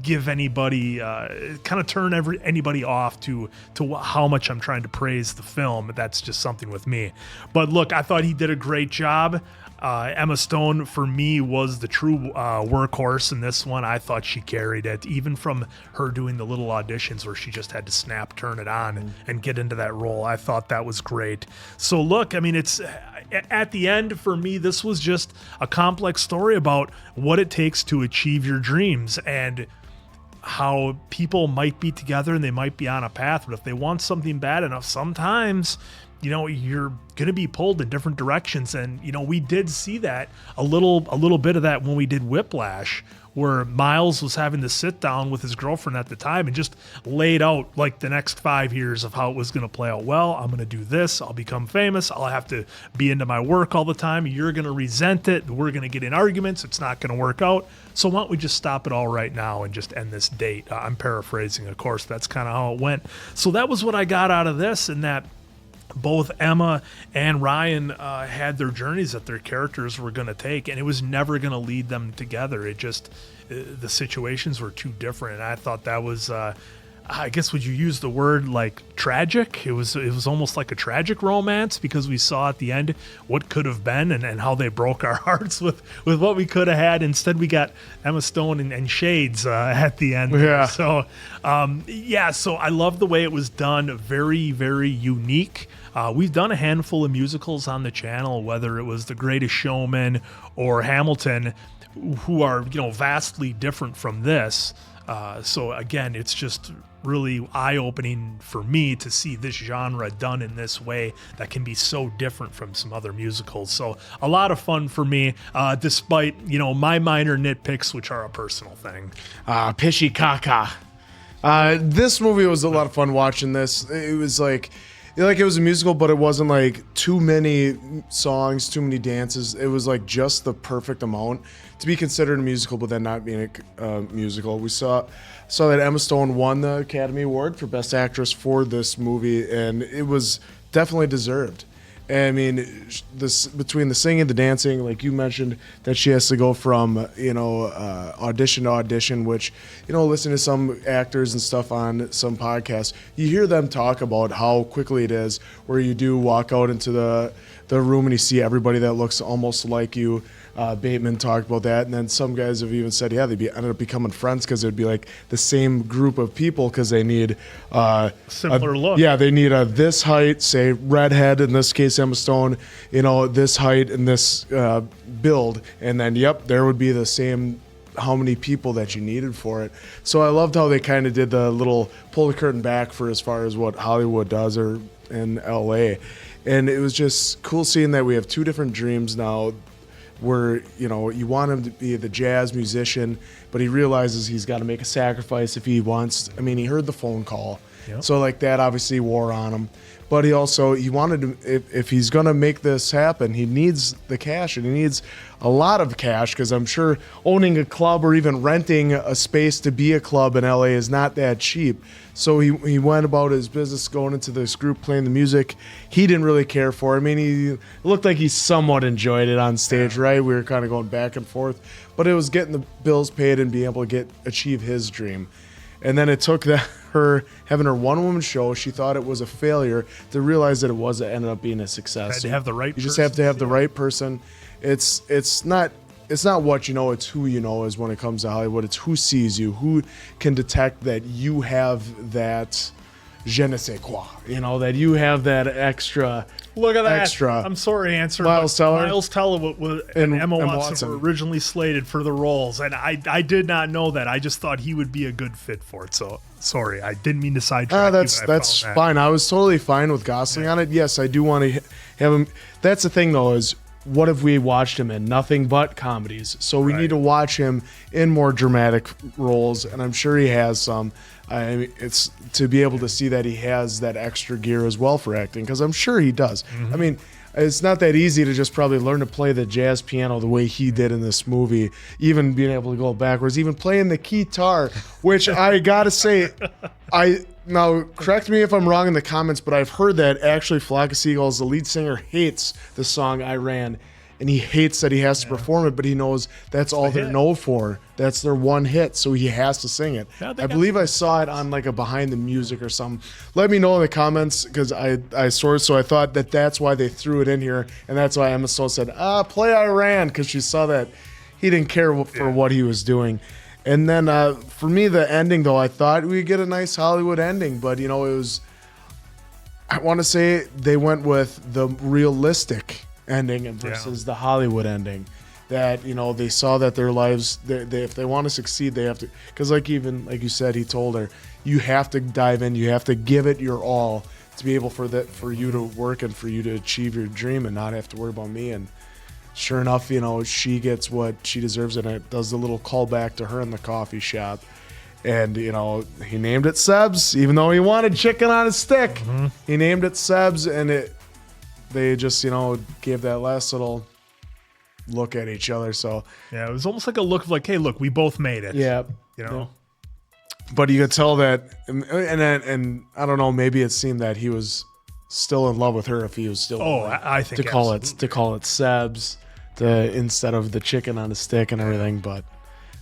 give anybody, kind of turn anybody off to how much I'm trying to praise the film. That's just something with me. But look, I thought he did a great job. Emma Stone, for me, was the true workhorse in this one. I thought she carried it, even from her doing the little auditions where she just had to snap, turn it on, and get into that role. I thought that was great. So look, I mean, it's at the end, for me, this was just a complex story about what it takes to achieve your dreams and how people might be together and they might be on a path, but if they want something bad enough, sometimes you're going to be pulled in different directions. And, we did see that a little bit of that when we did Whiplash, where Miles was having to sit down with his girlfriend at the time and just laid out like the next 5 years of how it was going to play out. Well, I'm going to do this. I'll become famous. I'll have to be into my work all the time. You're going to resent it. We're going to get in arguments. It's not going to work out. So why don't we just stop it all right now and just end this date? I'm paraphrasing, of course. That's kind of how it went. So that was what I got out of this, and that both Emma and Ryan had their journeys that their characters were going to take, and it was never going to lead them together. It just, the situations were too different. And I thought that was, I guess, would you use the word like tragic? It was almost like a tragic romance, because we saw at the end what could have been and how they broke our hearts with what we could have had. Instead, we got Emma Stone and shades at the end. Yeah. So, so I love the way it was done. Very, very unique. We've done a handful of musicals on the channel, whether it was The Greatest Showman or Hamilton, who are, vastly different from this. So again, it's just really eye-opening for me to see this genre done in this way that can be so different from some other musicals. So a lot of fun for me, despite, my minor nitpicks, which are a personal thing. Pishy caca. This movie was a lot of fun watching this. It was like it was a musical, but it wasn't like too many songs, too many dances. It was like just the perfect amount to be considered a musical, but then not being a musical. We saw that Emma Stone won the Academy Award for Best Actress for this movie, and it was definitely deserved. I mean, this between the singing, the dancing, like you mentioned, that she has to go from audition to audition. Which, listen to some actors and stuff on some podcasts, you hear them talk about how quickly it is, where you do walk out into the room and you see everybody that looks almost like you. Bateman talked about that, and then some guys have even said, ended up becoming friends because it would be like the same group of people because they need similar look. Yeah, they need this height, say redhead in this case, Emma Stone, this height and this build, and then there would be the same how many people that you needed for it. So I loved how they kind of did the little pull the curtain back for as far as what Hollywood does or in LA, and it was just cool seeing that we have two different dreams now. Where you want him to be the jazz musician, but he realizes he's got to make a sacrifice if he wants. I mean, he heard the phone call, so like that obviously wore on him. But he wanted to, if he's gonna make this happen, he needs the cash, and he needs a lot of cash, because I'm sure owning a club or even renting a space to be a club in LA is not that cheap. So he went about his business, going into this group, playing the music. He didn't really care for it. I mean, he looked like he somewhat enjoyed it on stage, right? We were kind of going back and forth, but it was getting the bills paid and being able to achieve his dream. And then it took her having her one-woman show. She thought it was a failure to realize that it ended up being a success. Had to have the right You just have to have the right person. It's not what you know, it's who you know is when it comes to Hollywood. It's who sees you, who can detect that you have that je ne sais quoi, that you have that extra. Look at that. Extra. I'm sorry, answer. Miles Teller. Miles Teller and Emma Watson were originally slated for the roles, and I did not know that. I just thought he would be a good fit for it. So sorry, I didn't mean to sidetrack. That's fine. I was totally fine with Gosling on it. Yes, I do want to have him. That's the thing, though, is what have we watched him in? Nothing but comedies. So we need to watch him in more dramatic roles, and I'm sure he has some. I mean, it's to be able to see that he has that extra gear as well for acting, because I'm sure he does. Mm-hmm. I mean, it's not that easy to just probably learn to play the jazz piano the way he did in this movie, even being able to go backwards, even playing the guitar, which I gotta say, now correct me if I'm wrong in the comments, but I've heard that actually Flock of Seagulls, the lead singer, hates the song I Ran. And he hates that he has to perform it, but he knows that's all they're known for. That's their one hit, so he has to sing it. Yeah, I believe I saw it on like a behind the music or something. Let me know in the comments, because I saw it, so I thought that that's why they threw it in here, and that's why Emma Stone said, play Iran, because she saw that he didn't care for what he was doing. And then for me, the ending, though, I thought we'd get a nice Hollywood ending, but, it was, I want to say they went with the realistic ending versus the Hollywood ending, that they saw that their lives, they if they want to succeed, they have to, because like you said, he told her, you have to dive in, you have to give it your all to be able for you to work and for you to achieve your dream and not have to worry about me. And sure enough, she gets what she deserves, and it does the little callback to her in the coffee shop. And he named it Seb's, even though he wanted chicken on his stick. Mm-hmm. He named it Seb's, and they just, gave that last little look at each other. So yeah, it was almost like a look of like, hey, look, we both made it. Yeah. Yeah. But you could tell that, and I don't know, maybe it seemed that he was still in love with her if he was still. I think to call it Seb's instead of the chicken on a stick and everything. But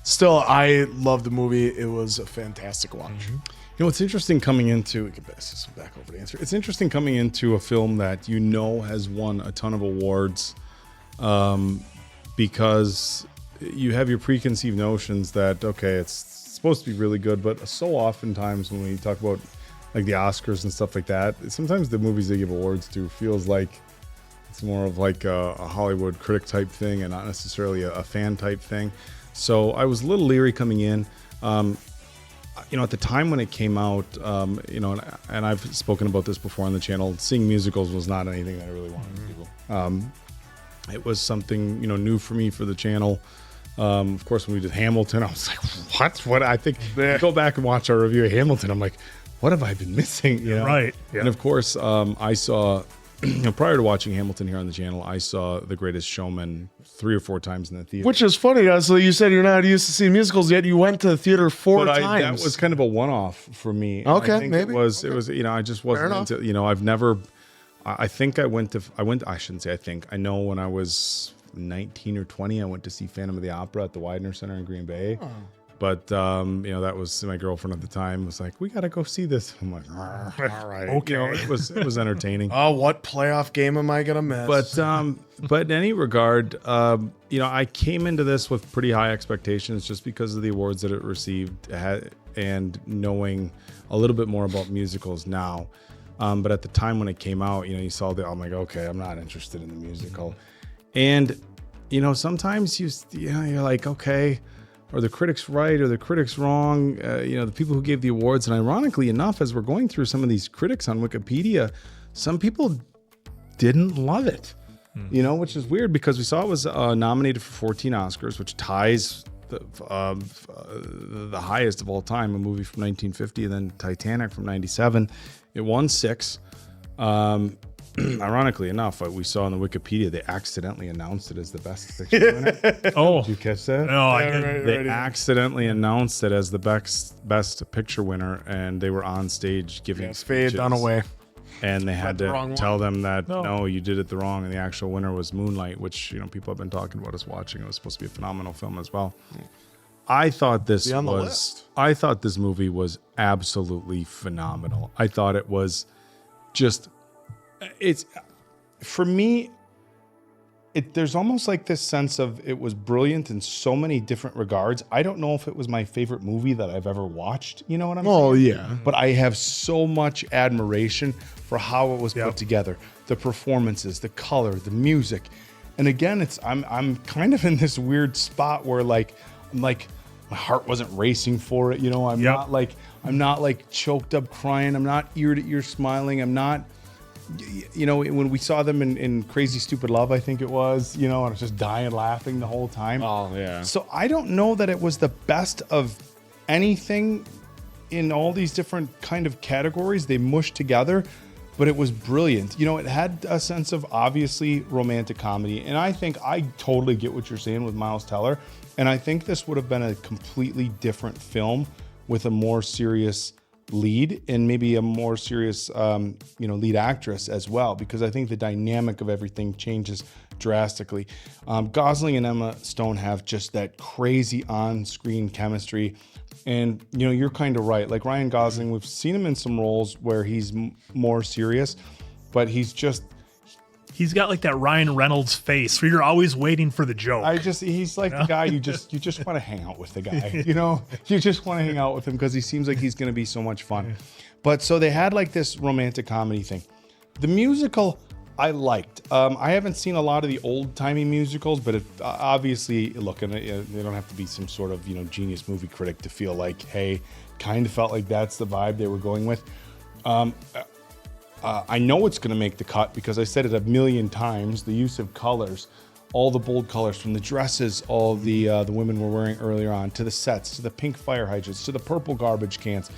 still, I love the movie. It was a fantastic watch. Mm-hmm. It's interesting coming into, we can pass this back over to answer. It's interesting coming into a film that has won a ton of awards, because you have your preconceived notions that, okay, it's supposed to be really good, but so oftentimes when we talk about like the Oscars and stuff like that, sometimes the movies they give awards to feels like it's more of like a Hollywood critic type thing and not necessarily a fan type thing. So I was a little leery coming in. At the time when it came out, and I've spoken about this before on the channel, seeing musicals was not anything that I really wanted to do. It was something, new for me for the channel. Of course, when we did Hamilton, I was like, what? I think, go back and watch our review of Hamilton. I'm like, what have I been missing? Right. Yeah. And of course, I saw, prior to watching Hamilton here on the channel, I saw The Greatest Showman 3 or 4 times in the theater. Which is funny, guys. So you said you're not used to seeing musicals, yet you went to the theater 4 times. That was kind of a one-off for me. Okay, I think maybe. It was, I just wasn't into, I've never, I think I shouldn't say I think. I know when I was 19 or 20, I went to see Phantom of the Opera at the Widener Center in Green Bay. Oh. But, that was my girlfriend at the time was like, we got to go see this. I'm like, all right. Okay. It was entertaining. Oh, what playoff game am I going to miss? But in any regard, I came into this with pretty high expectations just because of the awards that it received and knowing a little bit more about musicals now. But at the time when it came out, you saw I'm like, okay, I'm not interested in the musical. And, sometimes you're like, okay, are the critics right? Are the critics wrong? The people who gave the awards. And ironically enough, as we're going through some of these critics on Wikipedia, some people didn't love it, which is weird because we saw it was nominated for 14 Oscars, which ties the highest of all time, a movie from 1950, and then Titanic from 97. It won 6. Ironically enough, we saw on the Wikipedia, they accidentally announced it as the best picture winner. Oh. Did you catch that? No, I didn't. They accidentally announced it as the best picture winner, and they were on stage giving Faye speeches. Dunaway. And they had to tell them that, no, you did it the wrong, and the actual winner was Moonlight, which, people have been talking about us watching. It was supposed to be a phenomenal film as well. I thought this movie was absolutely phenomenal. I thought it was just, for me, there's almost like this sense of it was brilliant in so many different regards. I don't know if it was my favorite movie that I've ever watched. You know what I'm saying? Oh, yeah. But I have so much admiration for how it was put together. The performances, the color, the music. And again, I'm kind of in this weird spot where I'm like my heart wasn't racing for it. I'm not like choked up crying. I'm not ear to ear smiling. I'm not, when we saw them in Crazy Stupid Love, I think it was, I was just dying laughing the whole time. Oh, yeah. So I don't know that it was the best of anything in all these different kind of categories. They mushed together, but it was brilliant. You know, it had a sense of obviously romantic comedy. And I think I totally get what you're saying with Miles Teller. And I think this would have been a completely different film with a more serious lead and maybe a more serious, lead actress as well, because I think the dynamic of everything changes drastically. Gosling and Emma Stone have just that crazy on-screen chemistry. And, you're kind of right. Like Ryan Gosling, we've seen him in some roles where he's more serious, but he's got like that Ryan Reynolds face where you're always waiting for the joke. He's like the guy you just want to hang out with the guy, you just want to hang out with him because he seems like he's going to be so much fun. But so they had like this romantic comedy thing. The musical I liked. I haven't seen a lot of the old timey musicals, but obviously, look, and they don't have to be some sort of, genius movie critic to feel like, hey, kind of felt like that's the vibe they were going with. I know it's going to make the cut because I said it a million times. The use of colors, all the bold colors from the dresses, all the women were wearing earlier on, to the sets, to the pink fire hydrants, to the purple garbage cans.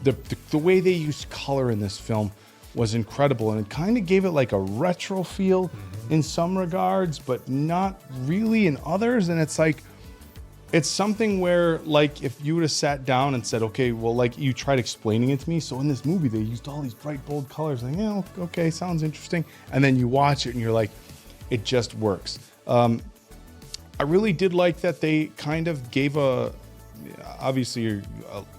The way they used color in this film was incredible, and it kind of gave it like a retro feel in some regards, but not really in others. And it's something where, like, if you would have sat down and said, okay, well, like, you tried explaining it to me. So in this movie, they used all these bright, bold colors. Like, yeah, okay, sounds interesting. And then you watch it and you're like, it just works. I really did like that they kind of gave obviously,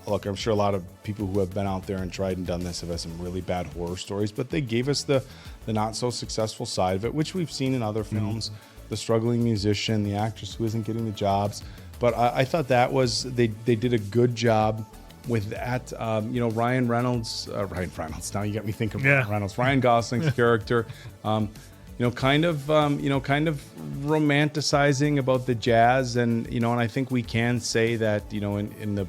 look, I'm sure a lot of people who have been out there and tried and done this have had some really bad horror stories, but they gave us the not so successful side of it, which we've seen in other films. The struggling musician, the actress who isn't getting the jobs. But I thought that was, they did a good job with that. Ryan Reynolds, now you got me thinking of Ryan Reynolds, Ryan Gosling's character, kind of romanticizing about the jazz, and and I think we can say that in the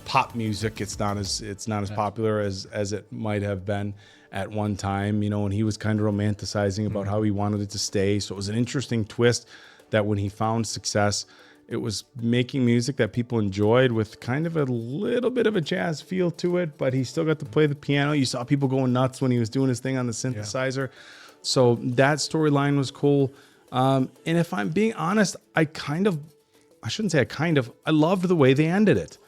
pop music, it's not as popular as it might have been at one time. And he was kind of romanticizing about how he wanted it to stay. So it was an interesting twist that when he found success, it was making music that people enjoyed with kind of a little bit of a jazz feel to it, but he still got to play the piano. You saw people going nuts when he was doing his thing on the synthesizer. Yeah. So that storyline was cool. And if I'm being honest, I loved the way they ended it.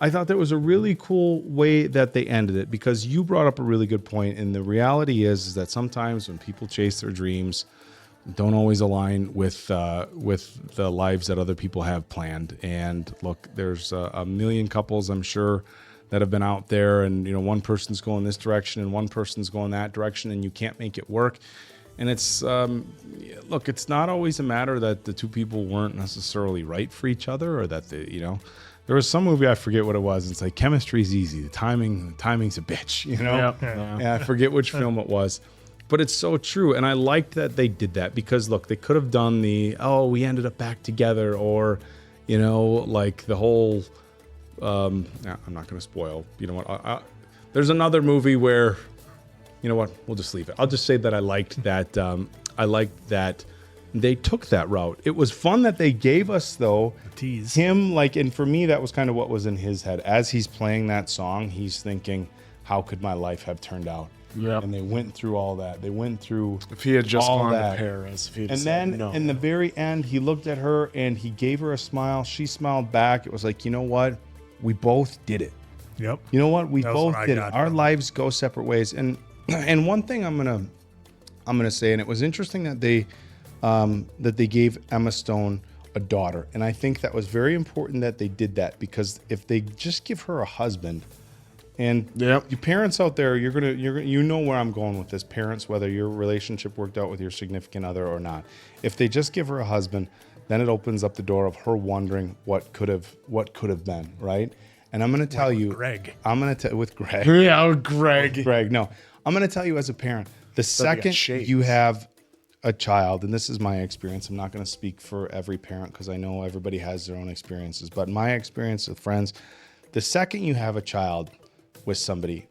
I thought that was a really cool way that they ended it, because you brought up a really good point. And the reality is that sometimes when people chase their dreams, don't always align with the lives that other people have planned. And look, there's a million couples, I'm sure, that have been out there, and one person's going this direction and one person's going that direction, and you can't make it work. And it's it's not always a matter that the two people weren't necessarily right for each other, or that there was some movie, I forget what it was. It's like, chemistry's easy, the timing's a bitch. Yeah, I forget which film it was. But it's so true, and I liked that they did that, because look, they could have done we ended up back together, or like the whole I'm not going to spoil. There's another movie where, we'll just leave it. I'll just say that I liked that they took that route. It was fun that they gave us, though, tease him, and for me, that was kind of what was in his head as he's playing that song. He's thinking, how could my life have turned out? Yeah, and they went through all that. They went through, if he had just gone that. to Paris, and then in the very end, he looked at her and he gave her a smile. She smiled back. It was like, you know what? We both did it. Yep. You know what? We both did it. Our lives go separate ways. And one thing I'm gonna say, and it was interesting that they gave Emma Stone a daughter, and I think that was very important that they did that, because if they just give her a husband. And you parents out there, you're gonna where I'm going with this. Parents, whether your relationship worked out with your significant other or not, if they just give her a husband, then it opens up the door of her wondering what could have been, right? And I'm gonna tell you, Greg. With Greg. Yeah, Greg. With Greg. No, I'm gonna tell you as a parent, the second you have a child, and this is my experience. I'm not gonna speak for every parent because I know everybody has their own experiences, but my experience with friends, the second you have a child with somebody,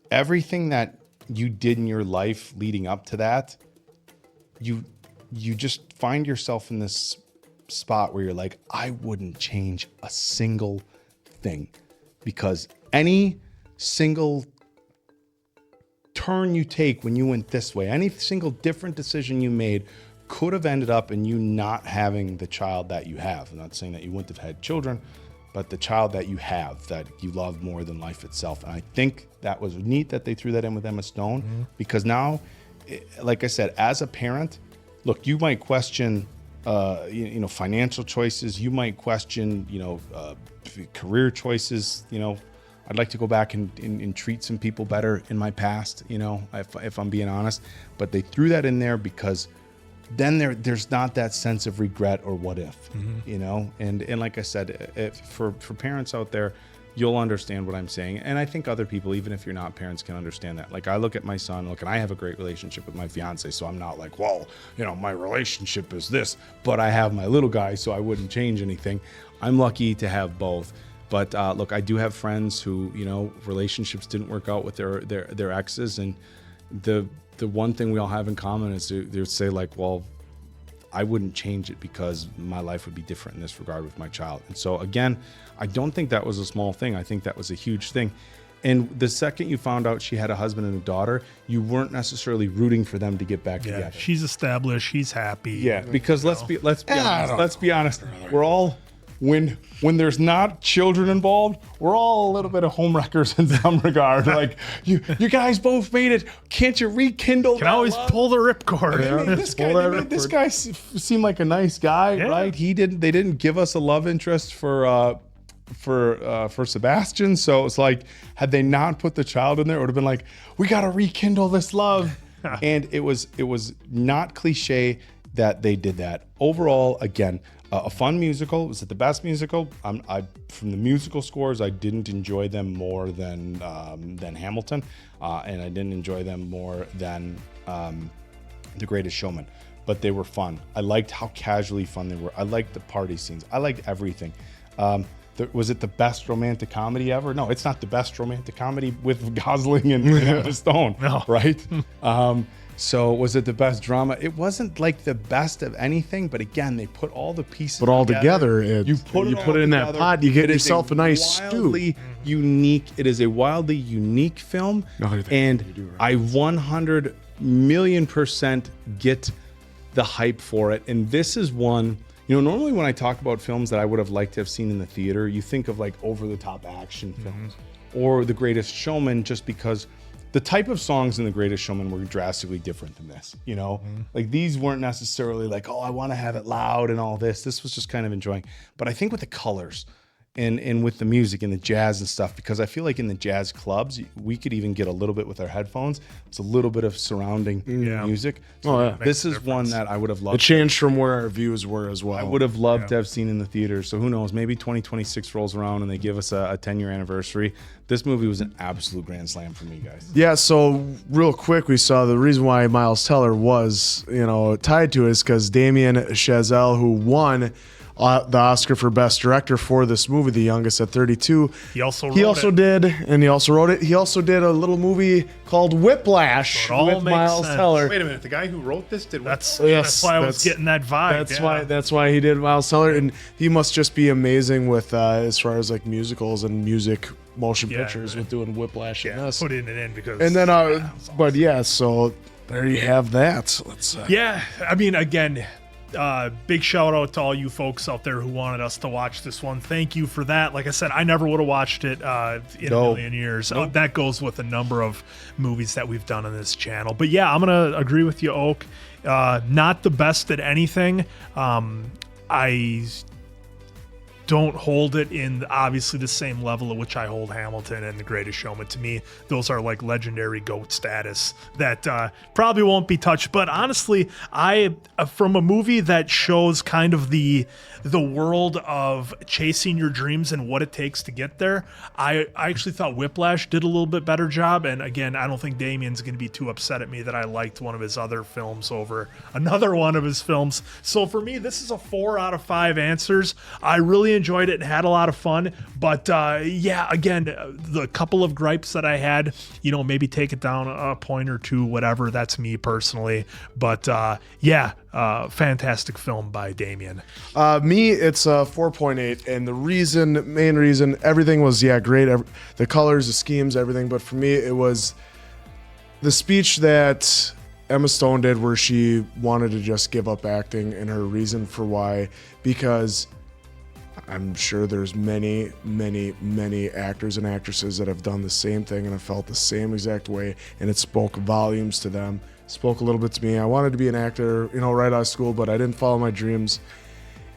everything that you did in your life leading up to that, you just find yourself in this spot where you're like, I wouldn't change a single thing, because any single turn you take when you went this way, any single different decision you made could have ended up in you not having the child that you have. I'm not saying that you wouldn't have had children, but the child that you have, that you love more than life itself. And I think that was neat that they threw that in with Emma Stone, because now, like I said, as a parent, look, you might question, financial choices. You might question, career choices. I'd like to go back and treat some people better in my past, if I'm being honest. But they threw that in there because then there's not that sense of regret or what if, And like I said, for parents out there, you'll understand what I'm saying. And I think other people, even if you're not parents, can understand that. Like, I look at my son, and I have a great relationship with my fiance, so I'm not like, well, my relationship is this, but I have my little guy, so I wouldn't change anything. I'm lucky to have both. But look, I do have friends who, relationships didn't work out with their exes, and the one thing we all have in common is they would say, like, well, I wouldn't change it because my life would be different in this regard with my child. And so again, I don't think that was a small thing. I think that was a huge thing. And the second you found out she had a husband and a daughter, you weren't necessarily rooting for them to get back together. She's established, she's happy. Yeah, because let's be honest. We're all, when there's not children involved, we're all a little bit of homewreckers in some regard. Like, you guys both made it. Can't you rekindle? Can always pull the ripcord. This guy seemed like a nice guy, right? They didn't give us a love interest for Sebastian. So it's like, had they not put the child in there, it would have been like, we got to rekindle this love. And it was not cliche that they did that. Overall, again, a fun musical. Was it the best musical? From the musical scores, I didn't enjoy them more than Hamilton, and I didn't enjoy them more than The Greatest Showman. But they were fun. I liked how casually fun they were. I liked the party scenes. I liked everything. Was it the best romantic comedy ever? No, it's not the best romantic comedy with Gosling and Emma Stone, right? So was it the best drama? It wasn't like the best of anything, but again, they put all the pieces together. You put it in that pot, you get yourself a nice stew. It is a wildly unique film, and I 100 million% get the hype for it. And this is one, normally when I talk about films that I would have liked to have seen in the theater, you think of like over-the-top action films or The Greatest Showman, just because the type of songs in The Greatest Showman were drastically different than this, Like, these weren't necessarily like, oh, I want to have it loud and all this. This was just kind of enjoying. But I think with the colors and with the music and the jazz and stuff, because I feel like in the jazz clubs, we could even get a little bit with our headphones. It's a little bit of surrounding music. So this is one that I would have loved. It changed from where our views were as well. I would have loved to have seen in the theater. So who knows? Maybe 2026 rolls around and they give us a 10-year anniversary. This movie was an absolute grand slam for me, guys. Yeah, so real quick, we saw the reason why Miles Teller was, tied to it is because Damien Chazelle, who won the Oscar for Best Director for this movie, The Youngest at 32. He also wrote He also wrote it. He also did a little movie called Whiplash with Miles Teller. Wait a minute, the guy who wrote this did that's why I was getting that vibe. That's why he did Miles Teller, and he must just be amazing with as far as like musicals and music motion pictures with doing Whiplash and this. Putting it in because so there you have that. Let's I mean, again, big shout out to all you folks out there who wanted us to watch this one. Thank you for that. Like I said, I never would have watched it in a million years. Nope. That goes with a number of movies that we've done on this channel. But yeah, I'm gonna agree with you, Oak. Not the best at anything. I don't hold it in obviously the same level at which I hold Hamilton and The Greatest Showman. To me, those are like legendary GOAT status that probably won't be touched. But honestly, from a movie that shows kind of the world of chasing your dreams and what it takes to get there, I actually thought Whiplash did a little bit better job. And again, I don't think Damien's going to be too upset at me that I liked one of his other films over another one of his films. So for me, this is a 4 out of 5 answers. I really enjoyed it and had a lot of fun. But yeah, again, the couple of gripes that I had, maybe take it down a point or two, whatever. That's me personally. But yeah, fantastic film by Damien. Me, it's a 4.8, and the main reason, everything was great. The colors, the schemes, everything. But for me, it was the speech that Emma Stone did, where she wanted to just give up acting, and her reason for why, because I'm sure there's many, many, many actors and actresses that have done the same thing and have felt the same exact way, and it spoke volumes to them. Spoke a little bit to me. I wanted to be an actor, right out of school, but I didn't follow my dreams.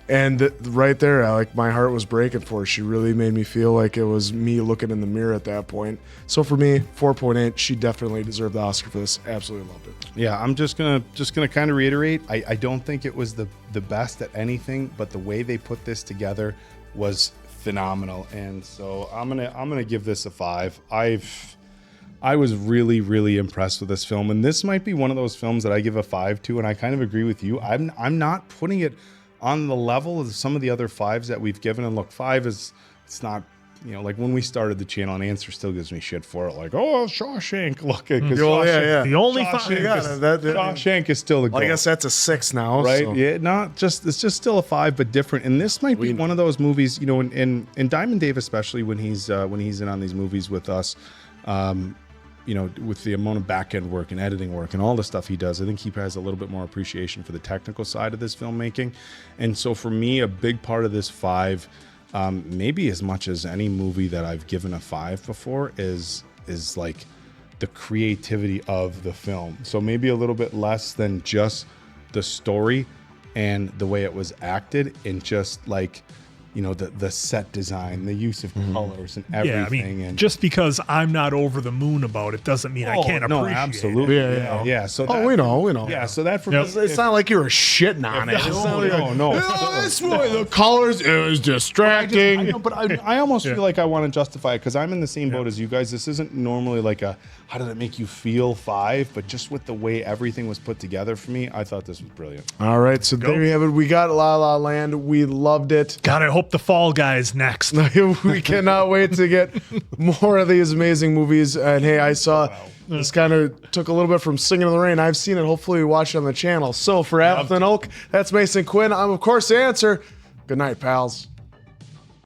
And right there, my heart was breaking for her. She really made me feel like it was me looking in the mirror at that point. So for me, 4.8. She definitely deserved the Oscar for this. Absolutely loved it. Yeah, I'm just gonna kind of reiterate. I don't think it was the best at anything, but the way they put this together was phenomenal. And so I'm gonna give this a 5. I was really, really impressed with this film, and this might be one of those films that I give a 5 to. And I kind of agree with you. I'm not putting it on the level of some of the other 5s that we've given. And look, 5 it's not, like when we started the channel, and Answer still gives me shit for it. Like, oh, Shawshank, look at The only Shawshank is still the goal. I guess that's a 6 now, right? So. Yeah, it's just still a 5, but different. And this might be one of those movies, in Diamond Dave, especially when he's in on these movies with us, with the amount of back-end work and editing work and all the stuff he does, I think he has a little bit more appreciation for the technical side of this filmmaking. And so for me, a big part of this 5, maybe as much as any movie that I've given a 5 before, is like the creativity of the film. So maybe a little bit less than just the story and the way it was acted, and just like, the set design, the use of colors and everything. Yeah, just because I'm not over the moon about it doesn't mean I can't appreciate absolutely. it. Yeah. So we know. Yeah. So that for me, it's not like you were shitting on it. No. This way, the colors, it was distracting. I almost feel like I want to justify it, because I'm in the same boat as you guys. This isn't normally like a how did it make you feel 5, but just with the way everything was put together for me, I thought this was brilliant. All right, so there you have it. We got La La Land. We loved it. God, I hope the Fall Guys next. We cannot wait to get more of these amazing movies. And hey, I saw this kind of took a little bit from Singing in the Rain. I've seen it. Hopefully we watch it on the channel. So for Appleton Oak, that's Mason Quinn. I'm, of course, the Answer. Good night, pals.